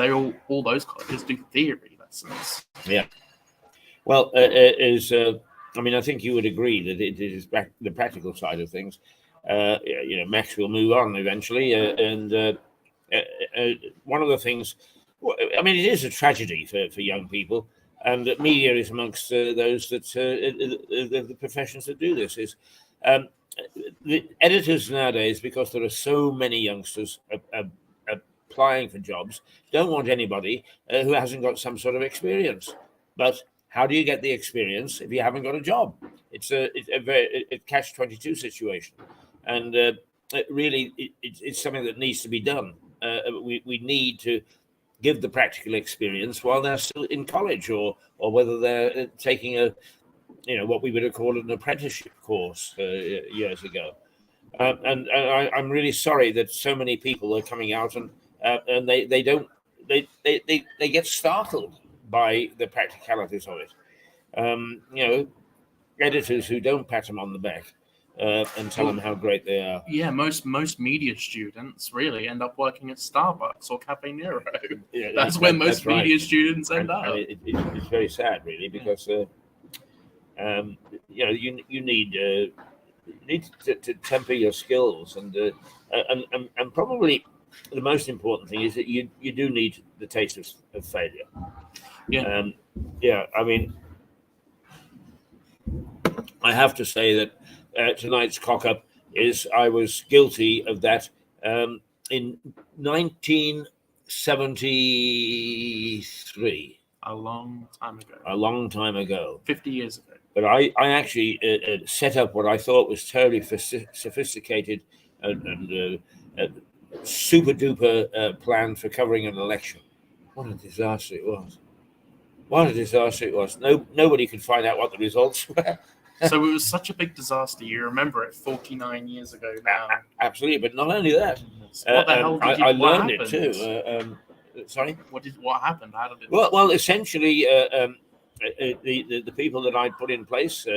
Speaker 5: all those colleges do theory lessons.
Speaker 2: Yeah. Well, I think you would agree that it is the practical side of things. Max will move on eventually, and one of the things, it is a tragedy for young people, and that media is amongst those that the professions that do this is. The editors nowadays, because there are so many youngsters applying for jobs, don't want anybody who hasn't got some sort of experience. But how do you get the experience if you haven't got a job? It's a very catch-22 situation, and it's something that needs to be done. We need to give the practical experience while they're still in college, or whether they're taking what we would have called an apprenticeship course years ago. And I'm really sorry that so many people are coming out and they get startled by the practicalities of it. Editors who don't pat them on the back and tell them how great they are.
Speaker 5: Yeah, most media students really end up working at Starbucks or Cafe Nero.
Speaker 2: Yeah,
Speaker 5: that's where most media
Speaker 2: right.
Speaker 5: students end up.
Speaker 2: It's very sad, really, because you need to temper your skills, and probably the most important thing is that you do need the taste of failure.
Speaker 5: Yeah.
Speaker 2: I have to say that tonight's cock-up is I was guilty of that in 1973.
Speaker 5: A long time ago. 50 years ago.
Speaker 2: But I actually set up what I thought was terribly sophisticated and super duper plan for covering an election. What a disaster it was. Nobody could find out what the results were.
Speaker 5: So it was such a big disaster. You remember it 49 years ago now.
Speaker 2: Absolutely, but not only that.
Speaker 5: What the hell did you
Speaker 2: I learned it too. Sorry?
Speaker 5: What happened? How did it?
Speaker 2: Well, essentially, the people that I put in place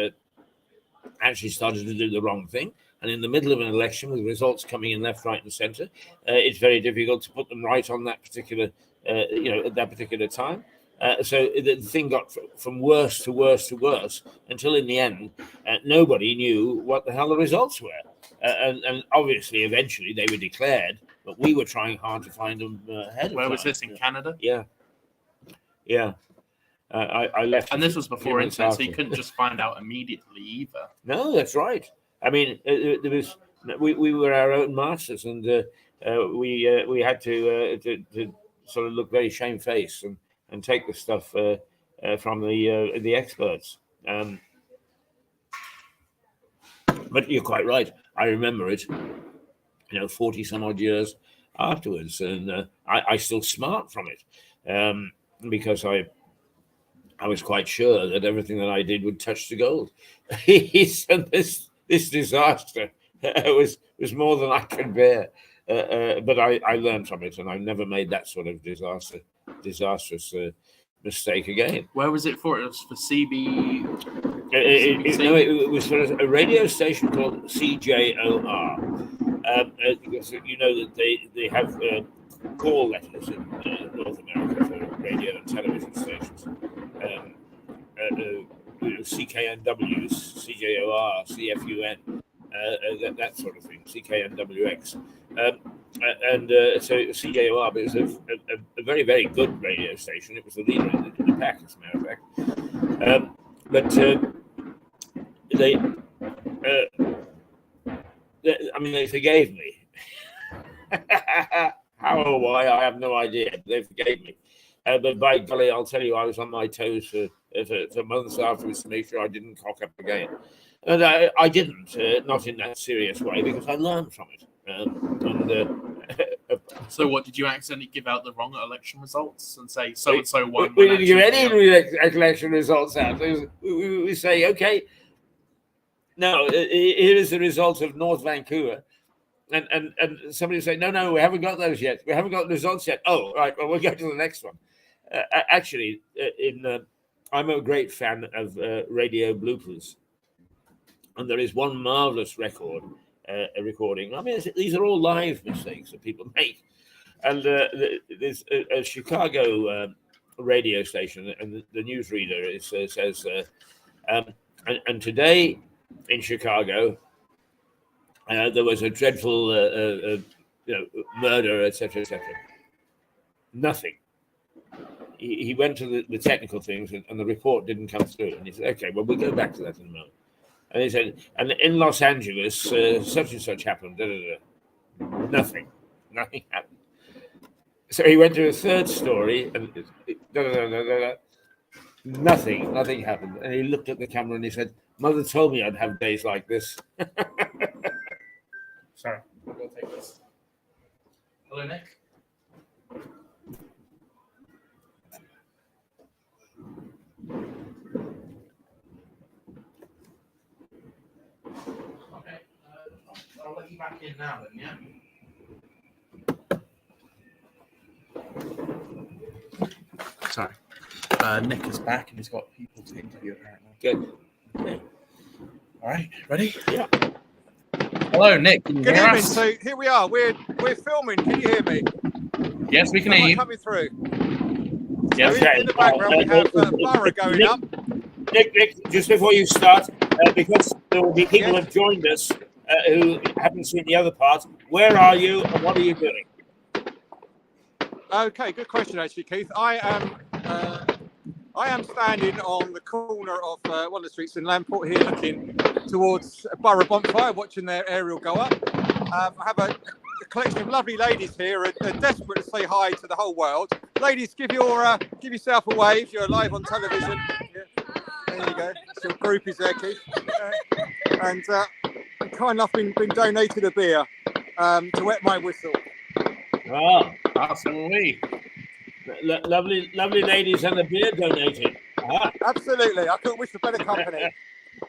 Speaker 2: actually started to do the wrong thing. And in the middle of an election, with results coming in left, right, and centre, it's very difficult to put them right on that particular, at that particular time. So the thing got from worse to worse to worse until in the end, nobody knew what the hell the results were. And obviously, eventually, they were declared, but we were trying hard to find them ahead of time.
Speaker 5: Where was this, in Canada?
Speaker 2: Yeah. I left.
Speaker 5: And this was before internet, so you couldn't just find out immediately either.
Speaker 2: No, that's right. We were our own masters, and we had to sort of look very shamefaced and take the stuff from the experts. But you're quite right. I remember it, 40 some odd years afterwards, and I still smart from it because I was quite sure that everything that I did would touch the gold. And this disaster was more than I could bear. But I learned from it, and I've never made that sort of disastrous mistake again.
Speaker 5: Where was it for? It was for CB.
Speaker 2: It was for a radio station called CJOR. Because you know that they have call letters in North America for radio and television stations. CKNWs, CJOR, CFUN, that sort of thing, CKNWX. So CJOR, but it was a very, very good radio station. It was the leader in the pack, as a matter of fact. They forgave me. How or why, I have no idea. They forgave me. But by golly, I'll tell you, I was on my toes for months afterwards to make sure I didn't cock up again. And I didn't, not in that serious way, because I learned from it.
Speaker 5: So what, did you accidentally give out the wrong election results and say so-and-so won?
Speaker 2: We didn't give any election results out. We say, okay, no, here is the result of North Vancouver. And somebody say, no, we haven't got those yet. We haven't got the results yet. Oh, right, well, we'll go to the next one. Actually, I'm a great fan of radio bloopers. And there is one marvelous recording. I mean, these are all live mistakes that people make. And there's a Chicago radio station, and the newsreader says, and today in Chicago, there was a dreadful murder, etc., etc. Nothing. He went to the technical things, and the report didn't come through. And he said, okay, well, we'll go back to that in a moment. And he said, and in Los Angeles, such and such happened. Nothing happened. So he went to a third story, and nothing happened. And he looked at the camera and he said, Mother told me I'd have days like this.
Speaker 5: Sorry, I'm going to take this. Hello, Nick. Okay, I'll let you back in now then, yeah? Sorry. Nick is back and he's got people to interview apparently.
Speaker 2: Good.
Speaker 5: Yeah. All right, ready?
Speaker 2: Yeah.
Speaker 5: Hello, Nick. Can you
Speaker 1: Good
Speaker 5: hear
Speaker 1: evening.
Speaker 5: us?
Speaker 1: So here we are. We're filming. Can you hear me?
Speaker 5: Yes, we can hear you.
Speaker 1: Coming through.
Speaker 5: Yes.
Speaker 1: So in the background, we have Borough going up.
Speaker 2: Nick, just before you start, because there will be people who have joined us who haven't seen the other part, where are you and what are you doing?
Speaker 1: Okay, good question, actually, Keith. I am standing on the corner of one of the streets in Landport here, looking towards Borough Bonfire, watching their aerial go up. I have a collection of lovely ladies here, and desperate to say hi to the whole world. Ladies, give yourself a wave. You're live on television. Yeah. There you go. That's your groupies there, Keith. And kind enough been donated a beer to wet my whistle.
Speaker 2: Oh,
Speaker 5: Absolutely.
Speaker 2: lovely ladies and the beer donated.
Speaker 1: Absolutely. I couldn't wish for better company.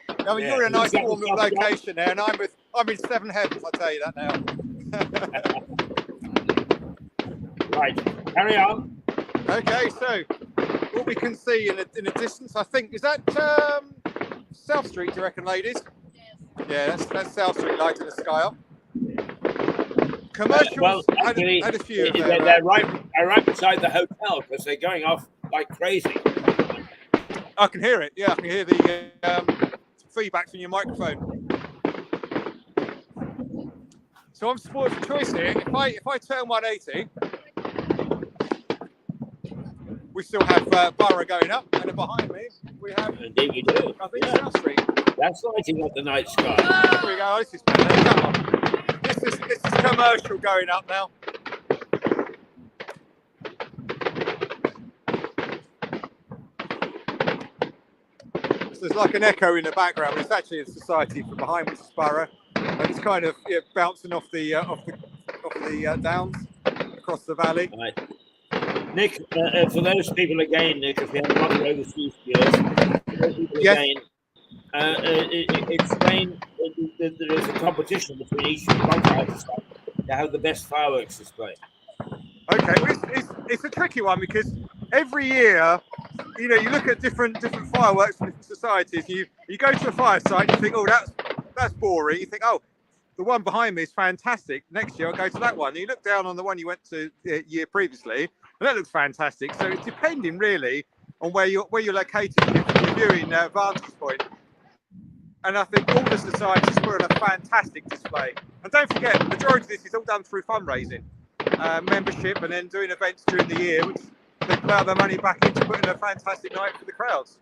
Speaker 1: I mean, you're in a nice warm little location there, and I'm in seven heavens, I'll tell you that now.
Speaker 2: Right, carry on.
Speaker 1: Okay, so what we can see in the distance, I think, is that South Street, do you reckon, ladies? Yeah, that's South Street light in the sky up. Commercials had a few.
Speaker 2: They're right beside the hotel because they're going off like crazy.
Speaker 1: I can hear it. Yeah, I can hear the feedback from your microphone. So I'm spoiled for choice here. If I turn 180, we still have Borough going up, and then behind me we have.
Speaker 2: Indeed, we do.
Speaker 1: I think South Street.
Speaker 2: That's lighting up the night sky.
Speaker 1: Here we go. This is better. Come on. This is commercial going up now. So there's like an echo in the background. It's actually a society from behind Mrs. Borough, and it's kind of bouncing off the downs across the valley.
Speaker 2: Right. Nick, for those people again, Nick, if you have not overseas viewers, for those people again, explain that there is a competition between each bonfire to have the best fireworks display.
Speaker 1: Okay, well, it's a tricky one because every year, you look at different fireworks from different societies. You go to a fire site, you think, oh, that's boring. You think, oh, the one behind me is fantastic. Next year I'll go to that one. And you look down on the one you went to the year previously, and that looks fantastic. So it's depending really on where you're located, your viewing vantage point. And I think all the societies put on a fantastic display. And don't forget, the majority of this is all done through fundraising, membership, and then doing events during the year, which they plough their money back into putting a fantastic night for the crowds.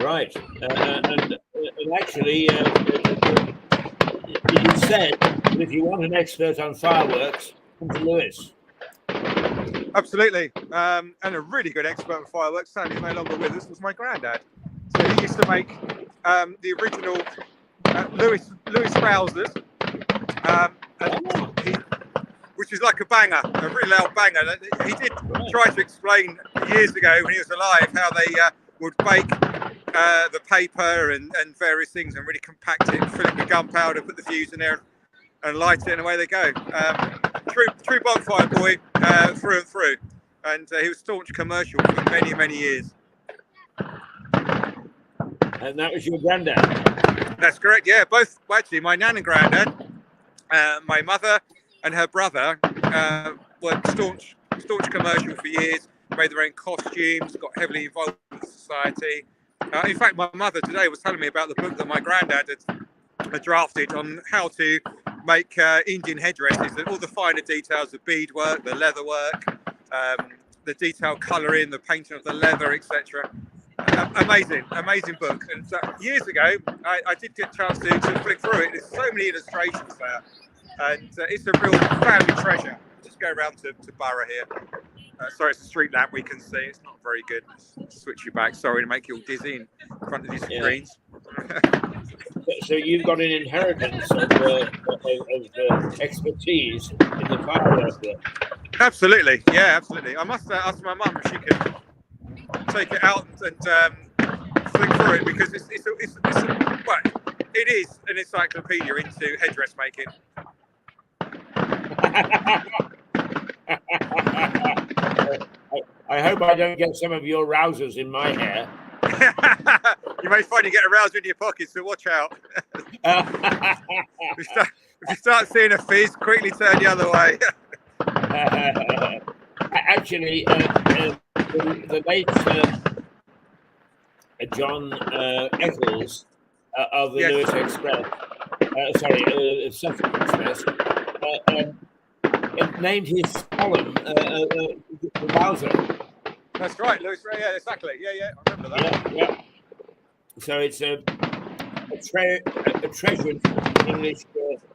Speaker 2: Right. And actually, it is said that if you want an expert on fireworks, come to Lewis.
Speaker 1: Absolutely. And a really good expert on fireworks, sadly no longer with us, was my granddad. So he used to make the original Lewis Rousers, which is like a banger, a really loud banger. He did try to explain years ago when he was alive how they would bake the paper and various things and really compact it, fill it with gunpowder, put the fuse in there and light it, and away they go. True bonfire boy through and through. And he was staunch commercial for many, many years.
Speaker 2: And that was your granddad?
Speaker 1: That's correct, yeah. Both, well, actually, my nan and granddad, my mother and her brother were staunch commercial for years, made their own costumes, got heavily involved with society. In fact, my mother today was telling me about the book that my granddad had drafted on how to make Indian headdresses and all the finer details of beadwork, the leather work, the detailed colouring, the painting of the leather, etc. Amazing book. And years ago, I did get a chance to flick through it. There's so many illustrations there, and it's a real family treasure. Just go around to Borough here. Sorry, it's a street lamp we can see. It's not very good. Switch you back. Sorry to make you all dizzy in front of these screens.
Speaker 2: So you've got an inheritance of expertise in the fireworks.
Speaker 1: Absolutely, yeah, absolutely. I must ask my mum if she can take it out and flick through it, because it's well, it is an encyclopedia into headdress making.
Speaker 2: I hope I don't get some of your rousers in my hair.
Speaker 1: You may find you get a rouser in your pocket, so watch out. If you start seeing a fizz, quickly turn the other way.
Speaker 2: Actually, the late John Eccles of the Lewis Express, Suffolk Express, named his column the Bowser.
Speaker 1: That's right, Lewis. Yeah, exactly. Yeah, I remember that.
Speaker 2: Yeah. So it's a treasured English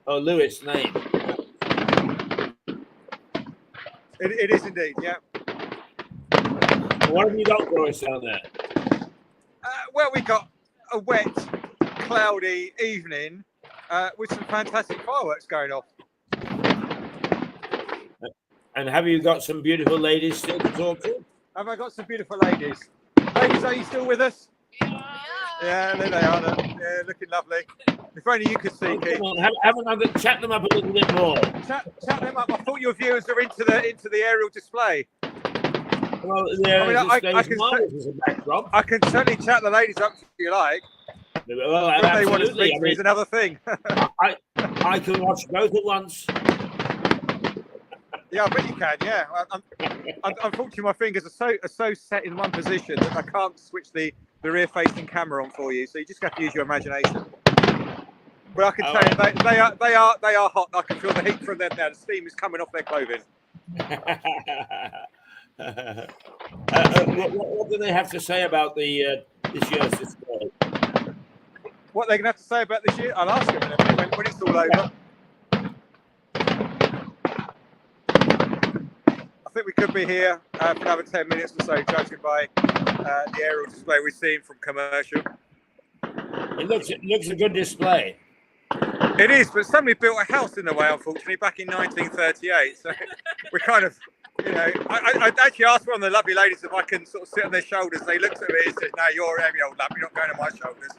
Speaker 2: or Lewis name.
Speaker 1: It is indeed, yeah.
Speaker 2: What have you got for us down there?
Speaker 1: Well, we got a wet, cloudy evening with some fantastic fireworks going off.
Speaker 2: And have you got some beautiful ladies still to talk to?
Speaker 1: Have I got some beautiful ladies? Ladies, are you still with us? Yeah, there they are. Yeah, looking lovely. If only you could see, Keith.
Speaker 2: Chat them up a little bit more.
Speaker 1: Chat them up. I thought your viewers are into the aerial display.
Speaker 2: Well,
Speaker 1: I can certainly chat the ladies up if you like.
Speaker 2: Well,
Speaker 1: if they want to speak to me is another thing.
Speaker 2: I can watch both at once.
Speaker 1: Yeah, I bet you can. Yeah, unfortunately, my fingers are so set in one position that I can't switch the rear-facing camera on for you. So you just have to use your imagination. But I can tell you, they are hot. I can feel the heat from them now. The steam is coming off their clothing.
Speaker 2: What do they have to say about this year's display?
Speaker 1: What they're going to have to say about this year? I'll ask them when it's all over. I think we could be here for another 10 minutes or so, judging by the aerial display we've seen from commercial.
Speaker 2: It looks a good display.
Speaker 1: It is, but somebody built a house in the way, unfortunately, back in 1938. So we're kind of, I actually asked one of the lovely ladies if I can sort of sit on their shoulders. They looked at me and said, "No, you're a heavy old lap. You're not going on my shoulders."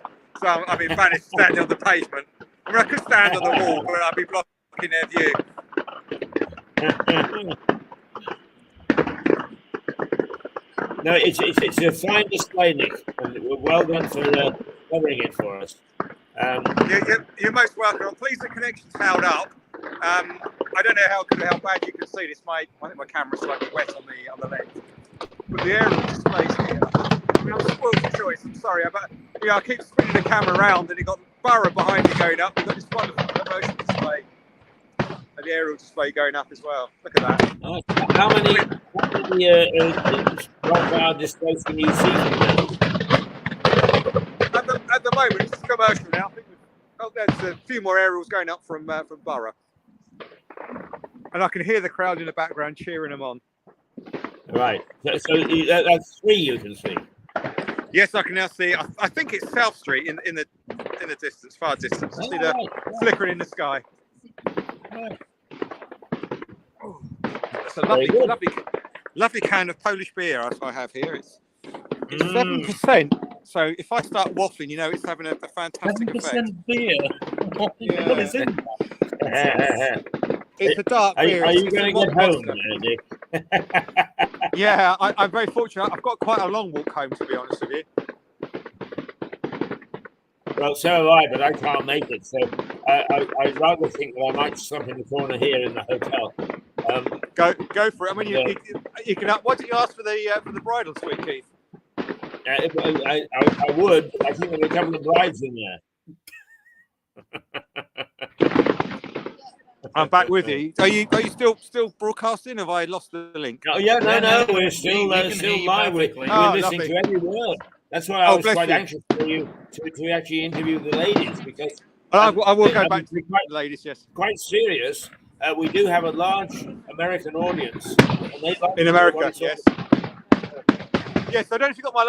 Speaker 1: So I've been banished standing on the pavement. I mean, I could stand on the wall, but I'd be blocking their view.
Speaker 2: No, it's a fine display, Nick, and well done for covering it for us.
Speaker 1: You're most welcome. I'm pleased the connection's held up. I don't know how bad you can see this. I think my camera's slightly wet on the lens. But the aerial displays here. I mean, I'm spoiled for choice. I'm sorry, but I keep spinning the camera around, and you've got Borough behind me going up. You've got this wonderful commercial display, and the aerial display going up as well. Look at that.
Speaker 2: How many bonfire displays can you see from there?
Speaker 1: At the moment, it's just commercial now. I think there's a few more aerials going up from Borough, and I can hear the crowd in the background cheering them on.
Speaker 2: Right. So that's 3 you can see.
Speaker 1: Yes, I can now see. I think it's South Street in the distance, far distance. I see the flickering in the sky. Oh, it's a lovely can of Polish beer I have here. It's 7%. So if I start waffling, it's having a fantastic 7%
Speaker 5: effect. Beer. What is in
Speaker 1: that? It's a dark beer.
Speaker 2: Are you going to get home,
Speaker 1: Yeah, I'm very fortunate. I've got quite a long walk home, to be honest with you.
Speaker 2: Well, so have I, but I can't make it. So I'd rather think that I might stop in the corner here in the hotel.
Speaker 1: Go for it. I mean, you can. Why didn't you ask for the bridal suite, Keith?
Speaker 2: I would. I think there are a couple of brides in there.
Speaker 1: I'm back with you. Are you still broadcasting? Have I lost the link?
Speaker 2: Oh yeah, no. We're still live. We're listening to every word. That's why I was quite anxious for you to actually interview the ladies, because
Speaker 1: I will go back to the ladies. Yes,
Speaker 2: quite serious. We do have a large American audience, and they like
Speaker 1: in America. Yes. Yes, I don't know if you got my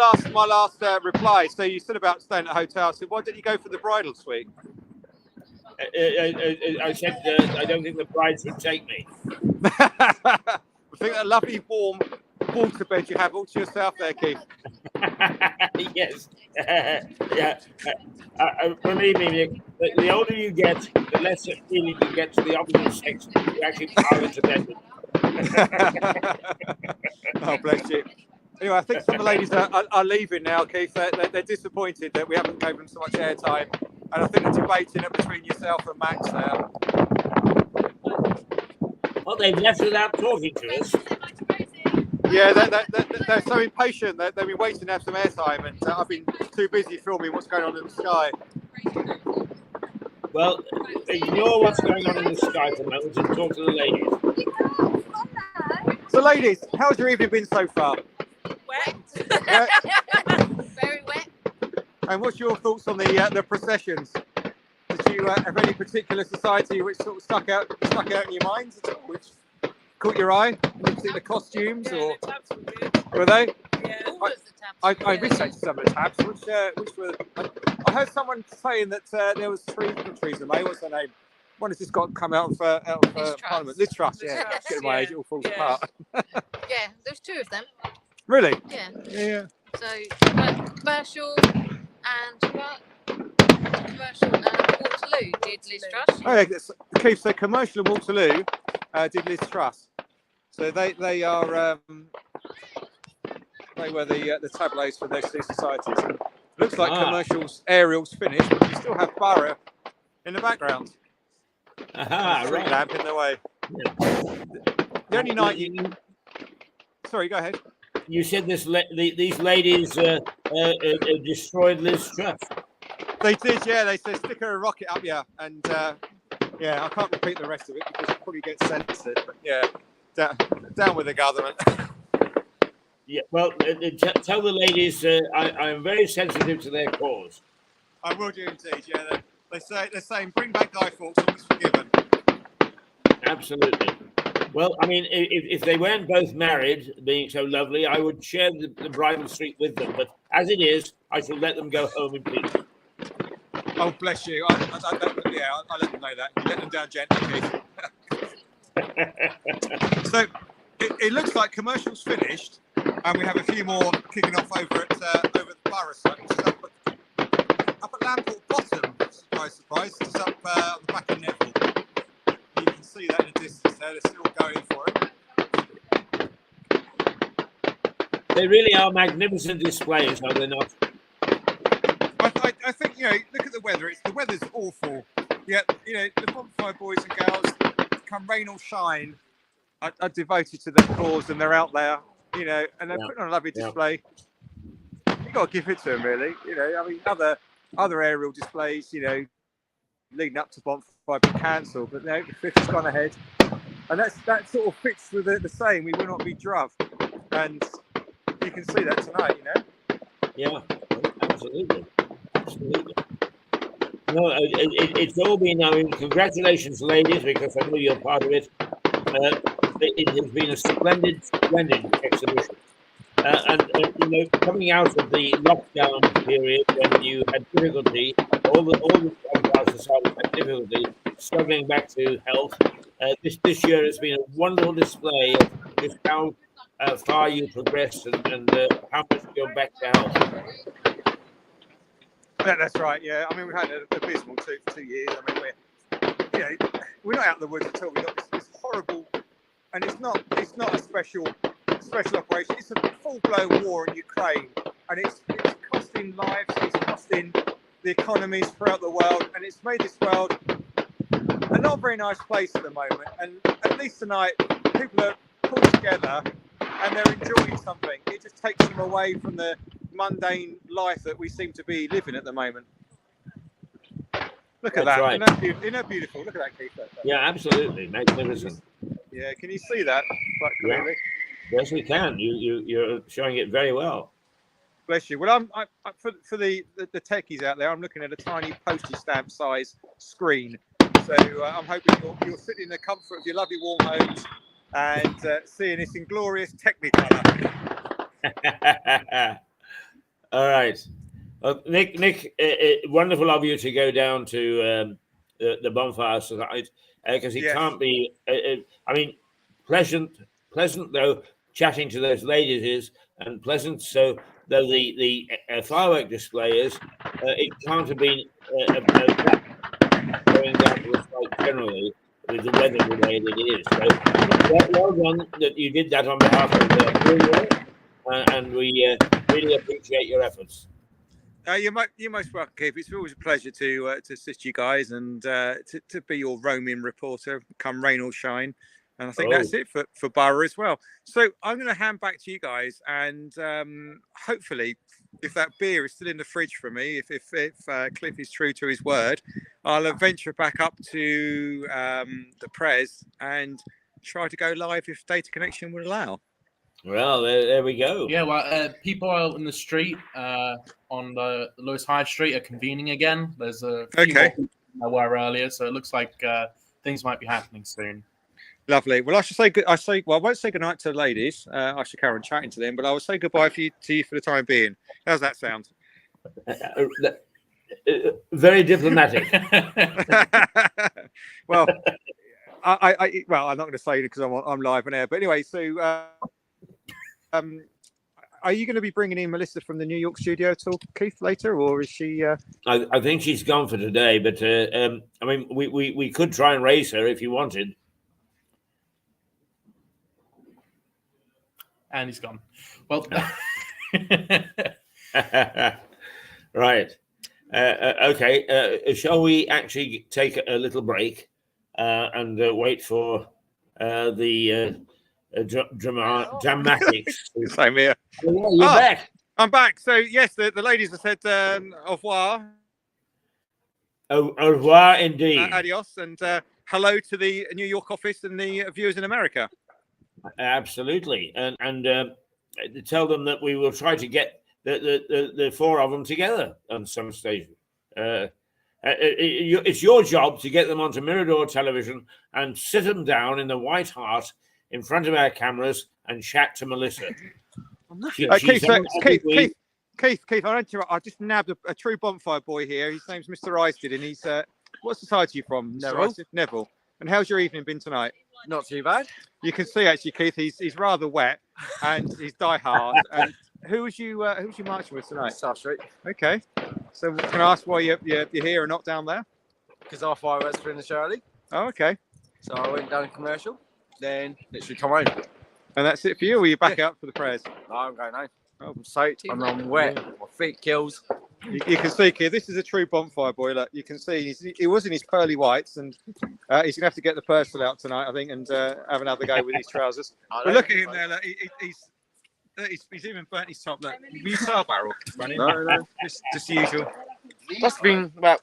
Speaker 1: last reply. So you said about staying at a hotel. So why didn't you go for the bridal suite?
Speaker 2: I said I don't think the brides would take me.
Speaker 1: I think that lovely warm water bed you have all to yourself there, Keith.
Speaker 2: Yes. Yeah. Believe me, Nick, the older you get, the less feeling you get to the opposite sex. You actually pile into bed.
Speaker 1: Oh, bless you. Anyway, I think some of the ladies are leaving now, Keith. They're disappointed that we haven't given them so much airtime. And I think they're debating it between yourself and Max now.
Speaker 2: Well, they've left without talking to us.
Speaker 1: Yeah, they're so impatient. They've been waiting to have some airtime, and I've been too busy filming what's going on in the sky.
Speaker 2: Well, ignore what's going on in the sky for a moment and talk to the ladies.
Speaker 1: So, ladies, how's your evening been so far?
Speaker 3: Wet.
Speaker 1: Yeah.
Speaker 3: Very wet.
Speaker 1: And what's your thoughts on the processions? Did you have any particular society which sort of stuck out in your minds at all, which caught your eye? The costumes,
Speaker 3: Yeah,
Speaker 1: or
Speaker 3: the tabs were good.
Speaker 1: were they?
Speaker 3: Yeah. All of the tabs.
Speaker 1: I researched some of the tabs, which were. I heard someone saying that there was Theresa May. What's her name? One has just come out of Parliament. Liz Truss. Yeah, getting my age, it all falls apart.
Speaker 6: Yeah, there's 2 of them.
Speaker 1: Really?
Speaker 6: Yeah.
Speaker 1: Yeah.
Speaker 6: So commercial and Waterloo did Liz Truss.
Speaker 1: Oh yeah, Keith. So commercial and Waterloo did Liz Truss. So they were the tableaus for those 2 societies. And it looks like commercials aerials finished, but you still have Borough in the background. Street lamp in the way. Yeah. The only night you. Sorry, go ahead.
Speaker 2: You said these ladies destroyed Liz Truss.
Speaker 1: They did, yeah. They said stick her a rocket up, yeah, and yeah, I can't repeat the rest of it because it probably gets censored. But yeah, down with the government.
Speaker 2: Yeah, well, tell the ladies I'm very sensitive to their cause.
Speaker 1: I will do indeed. Yeah, they're saying bring back Guy Fawkes, all is forgiven.
Speaker 2: Absolutely. Well, I mean, if they weren't both married, being so lovely, I would share the bridal suite with them. But as it is, I shall let them go home in peace.
Speaker 1: Oh, bless you. I'll let them know that. You let them down gently, Keith. So it looks like commercials finished, and we have a few more kicking off over at the Borough site, which is up at Lamport Bottom. Surprise, just up on the back of Neville. You can see that in the distance there. They're still going for it.
Speaker 2: They really are magnificent displays, are they not?
Speaker 1: I think, look at the weather. The weather's awful. Yeah, the bonfire boys and girls, come rain or shine, are devoted to their cause, and they're out there, and they're putting on a lovely display. You've got to give it to them, really. I mean, other aerial displays, leading up to bonfire be cancelled, but the fifth has gone ahead, and that sort of fits with the saying, "We will not be druv," and you can see that tonight.
Speaker 2: Yeah, absolutely. No, it's all been. I mean, congratulations, ladies, because I know you're part of it. It has been a splendid exhibition. And coming out of the lockdown period when you had difficulty, all the broadcast societies had difficulty, struggling back to health. This year has been a wonderful display of just how far you progressed and how much you're back to health.
Speaker 1: That's right. Yeah, I mean, we've had an abysmal 2 years. I mean, we're not out in the woods at all. We've got this horrible, and it's not a special operation. It's a full-blown war in Ukraine, and it's costing lives. It's costing the economies throughout the world, and it's made this world a not very nice place at the moment. And at least tonight, people are pulled together and they're enjoying something. It just takes them away from the mundane life that we seem to be living at the moment. Look at that.
Speaker 2: Right.
Speaker 1: Isn't that beautiful? Look at that, Keith.
Speaker 2: Yeah, absolutely. Magnificent.
Speaker 1: Yeah, can you see that quite clearly?
Speaker 2: Yeah. Yes, we can. You're showing it very well.
Speaker 1: Bless you. Well, I for the techies out there, I'm looking at a tiny postage stamp size screen. So I'm hoping you're sitting in the comfort of your lovely warm homes and seeing this inglorious Technicolor.
Speaker 2: All right. Well, Nick, wonderful of you to go down to the bonfire tonight because he can't be. I mean, pleasant though chatting to those ladies is, and pleasant so though the firework display is. It can't have been going down to the site generally with the weather the way that it is. So well done that you did that on behalf of the and we really appreciate your efforts.
Speaker 1: You're most welcome, Keith. It's always a pleasure to assist you guys and to be your roaming reporter, come rain or shine. And I think that's it for Borough as well. So I'm going to hand back to you guys, and hopefully, if that beer is still in the fridge for me, if Cliff is true to his word, I'll venture back up to the Prez and try to go live if data connection would allow.
Speaker 2: Well, there we go.
Speaker 5: Yeah, well, people out in the street on the Lewis High Street are convening again. There's a few more people than there were earlier, so it looks like things might be happening soon.
Speaker 1: Lovely. Well, I won't say goodnight to the ladies. I should carry on chatting to them, but I will say goodbye to you for the time being. How's that sound?
Speaker 2: Very diplomatic.
Speaker 1: Well, I'm not going to say it because I'm live on air. But anyway, so are you going to be bringing in Melissa from the New York studio at all, Keith, later, or is she?
Speaker 2: I think she's gone for today, but I mean, we could try and raise her if you wanted.
Speaker 5: And he's gone. Well,
Speaker 2: right. Okay. Shall we actually take a little break and wait for the dramatics?
Speaker 1: Same here.
Speaker 2: Oh, you're back.
Speaker 1: I'm back. So yes, the ladies have said au revoir.
Speaker 2: Au revoir, indeed.
Speaker 1: Adios, and hello to the New York office and the viewers in America.
Speaker 2: Absolutely, and tell them that we will try to get the four of them together on some stage. It's your job to get them onto Mirador television and sit them down in the White Hart in front of our cameras and chat to Melissa.
Speaker 1: Keith, I just nabbed a true bonfire boy here. His name's Mr. Eisted, and he's what society are you from? Neville. And how's your evening been tonight?
Speaker 7: Not too bad.
Speaker 1: You can see actually, Keith, he's rather wet and he's diehard. And who was you marching with tonight?
Speaker 7: South Street.
Speaker 1: Okay. So can I ask why you're here and not down there?
Speaker 7: Because our fireworks were in the early.
Speaker 1: Oh, okay.
Speaker 7: So I went down commercial, then literally come home.
Speaker 1: And that's it for you, or are you back out for the prayers?
Speaker 7: No, I'm going home.
Speaker 1: Oh.
Speaker 7: I'm soaked. I'm wet. My feet kills.
Speaker 1: You can see, kid, this is a true bonfire boy. Look, you can see he was in his pearly whites, and he's gonna have to get the Purcell out tonight, I think, and have another go with his trousers. But look at him there. Look, he's even burnt his top. Look, you saw barrel running.
Speaker 7: No.
Speaker 1: just the usual.
Speaker 7: That's been about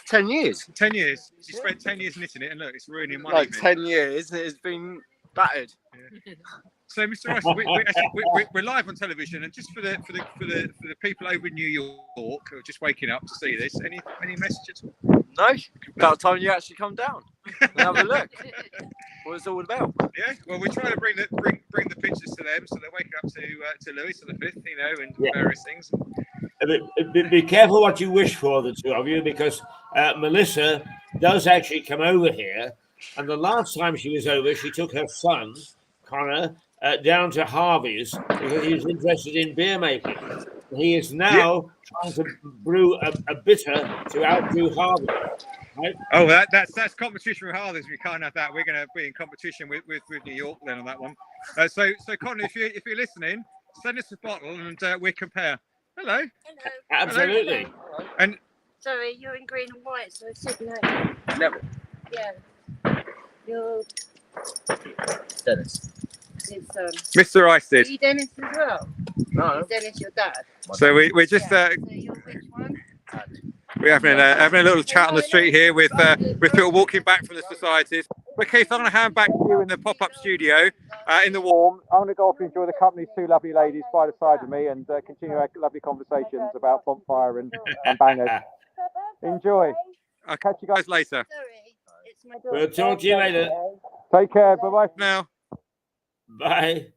Speaker 7: 10 years.
Speaker 1: 10 years. She spent 10 years knitting it, and look, it's ruining one
Speaker 7: Like
Speaker 1: evening.
Speaker 7: 10 years. It's been battered.
Speaker 1: Yeah. So, Mr. Rice, we're live on television, and just for the people over in New York who are just waking up to see this, any messages?
Speaker 7: No, about time you actually come down and have a look. What it's all about.
Speaker 1: Yeah, well, we're trying to bring the pictures to them, so they wake up to Louis on the 5th, you know, and various things.
Speaker 8: Be careful what you wish for, the two of you, because Melissa does actually come over here, and the last time she was over, she took her son, Connor, down to Harvey's because he was interested in beer making. He is now trying to brew a bitter to outdo Harvey. Right?
Speaker 1: Oh, that's competition with Harvey's. We can't have that. We're going to be in competition with New York then on that one. So Connor, if you're listening, send us a bottle and we'll compare. Hello.
Speaker 3: Hello.
Speaker 8: Absolutely.
Speaker 1: Hello. And
Speaker 3: Sorry, you're in green and white, so it's sitting there.
Speaker 7: Never.
Speaker 3: Yeah. You're
Speaker 7: Dennis.
Speaker 3: it's
Speaker 1: Mr. Rice
Speaker 3: are
Speaker 1: did.
Speaker 3: you Dennis as well?
Speaker 7: No.
Speaker 3: Is Dennis your dad?
Speaker 1: So we're just
Speaker 3: So you're which one?
Speaker 1: we're having a little chat on the street here with people walking back from the societies. But Keith, I'm going to hand back to you in the pop-up studio in the warm. I'm going to go off and enjoy the company of two lovely ladies by the side of me and continue our lovely conversations about bonfire and bangers. Enjoy. I'll catch you guys later.
Speaker 3: Sorry, it's my daughter.
Speaker 8: We'll talk to you later.
Speaker 1: Take care. Bye-bye for now.
Speaker 8: Bye.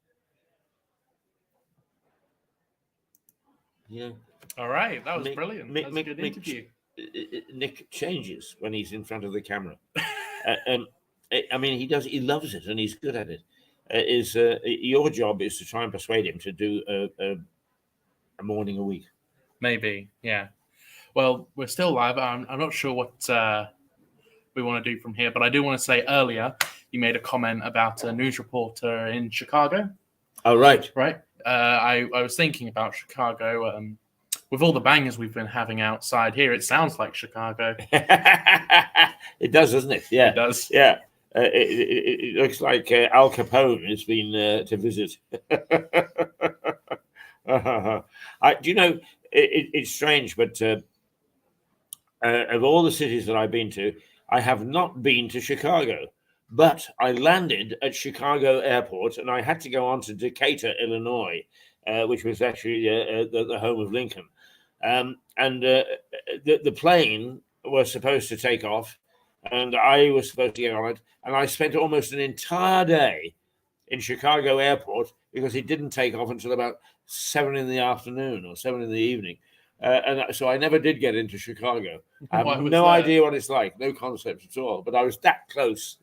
Speaker 8: Yeah.
Speaker 5: All right, that was
Speaker 8: Mick-
Speaker 5: brilliant.
Speaker 8: Mick-
Speaker 5: That was a good
Speaker 8: Mick-
Speaker 5: interview.
Speaker 8: Nick changes when he's in front of the camera. I mean, he loves it and he's good at it. Your job is to try and persuade him to do a morning a week.
Speaker 5: Maybe, yeah. Well, we're still live. I'm not sure what we want to do from here, but I do want to say earlier you made a comment about a news reporter in Chicago.
Speaker 8: Oh, right.
Speaker 5: Right. I was thinking about Chicago. With all the bangers we've been having outside here, it sounds like Chicago.
Speaker 8: It does, doesn't it? Yeah.
Speaker 5: It does.
Speaker 8: Yeah. It looks like Al Capone has been to visit. Do you know, it's strange, but of all the cities that I've been to, I have not been to Chicago. But I landed at Chicago Airport and I had to go on to Decatur, Illinois, which was actually the home of Lincoln. The plane was supposed to take off and I was supposed to get on it. And I spent almost an entire day in Chicago Airport because it didn't take off until about 7 in the afternoon or 7 in the evening. And so I never did get into Chicago. I have no idea what it's like, no concept at all, but I was that close.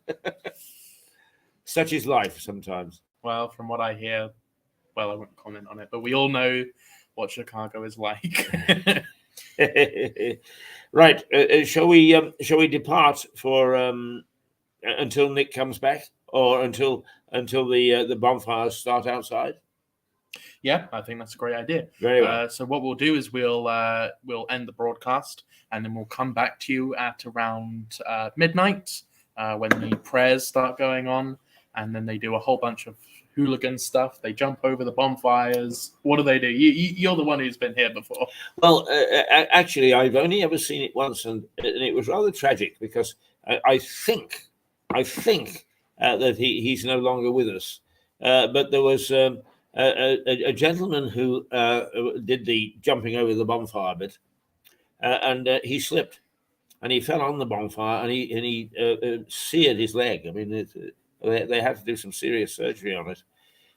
Speaker 8: Such is life sometimes.
Speaker 5: Well, from what I hear, well, I won't comment on it, but we all know what Chicago is like.
Speaker 8: Right. Shall we depart for until Nick comes back or until the bonfires start outside?
Speaker 5: Yeah, I think that's a great idea.
Speaker 8: Very well.
Speaker 5: So what we'll do is we'll end the broadcast and then we'll come back to you at around midnight when the prayers start going on, and then they do a whole bunch of hooligan stuff. They jump over the bonfires. What do they do? You're the one who's been here before.
Speaker 8: Well, actually, I've only ever seen it once, and it was rather tragic because I think that he's no longer with us. But there was a gentleman who did the jumping over the bonfire bit, and he slipped, and he fell on the bonfire, and he seared his leg. I mean, they had to do some serious surgery on it,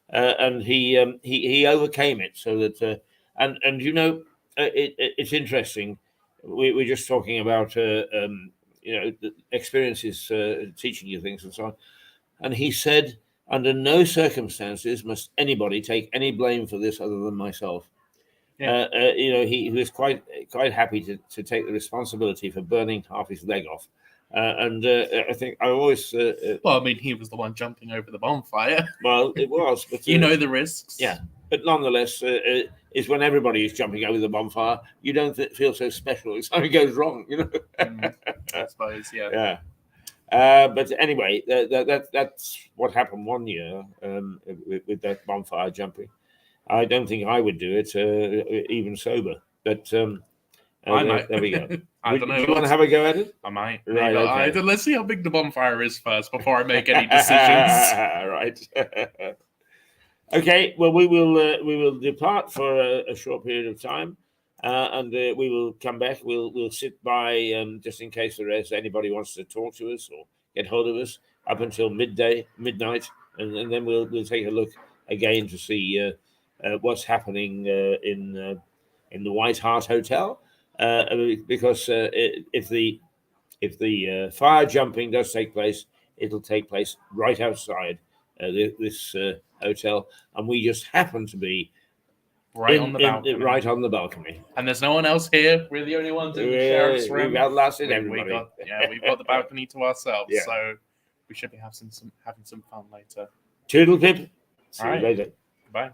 Speaker 8: and he overcame it. So that and you know, it's interesting. We're just talking about the experiences teaching you things and so on, and he said, under no circumstances must anybody take any blame for this other than myself. Yeah. He was quite happy to take the responsibility for burning half his leg off, And I think I always.
Speaker 5: Well, I mean, he was the one jumping over the bonfire.
Speaker 8: Well, it was, but
Speaker 5: You know the risks.
Speaker 8: yeah. But nonetheless, is when everybody is jumping over the bonfire, you don't feel so special if something goes wrong, you know.
Speaker 5: I suppose, yeah.
Speaker 8: Yeah. But anyway, that's what happened one year with that bonfire jumping. I don't think I would do it even sober. But
Speaker 5: I might.
Speaker 8: there we go.
Speaker 5: I don't know.
Speaker 8: Do you want to have a go at it?
Speaker 5: I might.
Speaker 8: Right. Okay.
Speaker 5: Let's see how big the bonfire is first before I make any decisions.
Speaker 8: Right. Okay. Well, we will depart for a short period of time, and we will come back. We'll sit by just in case anybody wants to talk to us or get hold of us up until midnight, and then we'll take a look again to see what's happening in the White Hart Hotel, because if the fire jumping does take place, it'll take place right outside this hotel, and we just happen to be
Speaker 5: on the balcony.
Speaker 8: right on the balcony.
Speaker 5: And there's no one else here. We're the only ones in the sheriff's room.
Speaker 8: We've outlasted everybody.
Speaker 5: We've got the balcony to ourselves,
Speaker 8: Yeah.
Speaker 5: so we should be having some fun later.
Speaker 8: Toodle pip. See
Speaker 5: All
Speaker 8: you
Speaker 5: right.
Speaker 8: later.
Speaker 5: Bye.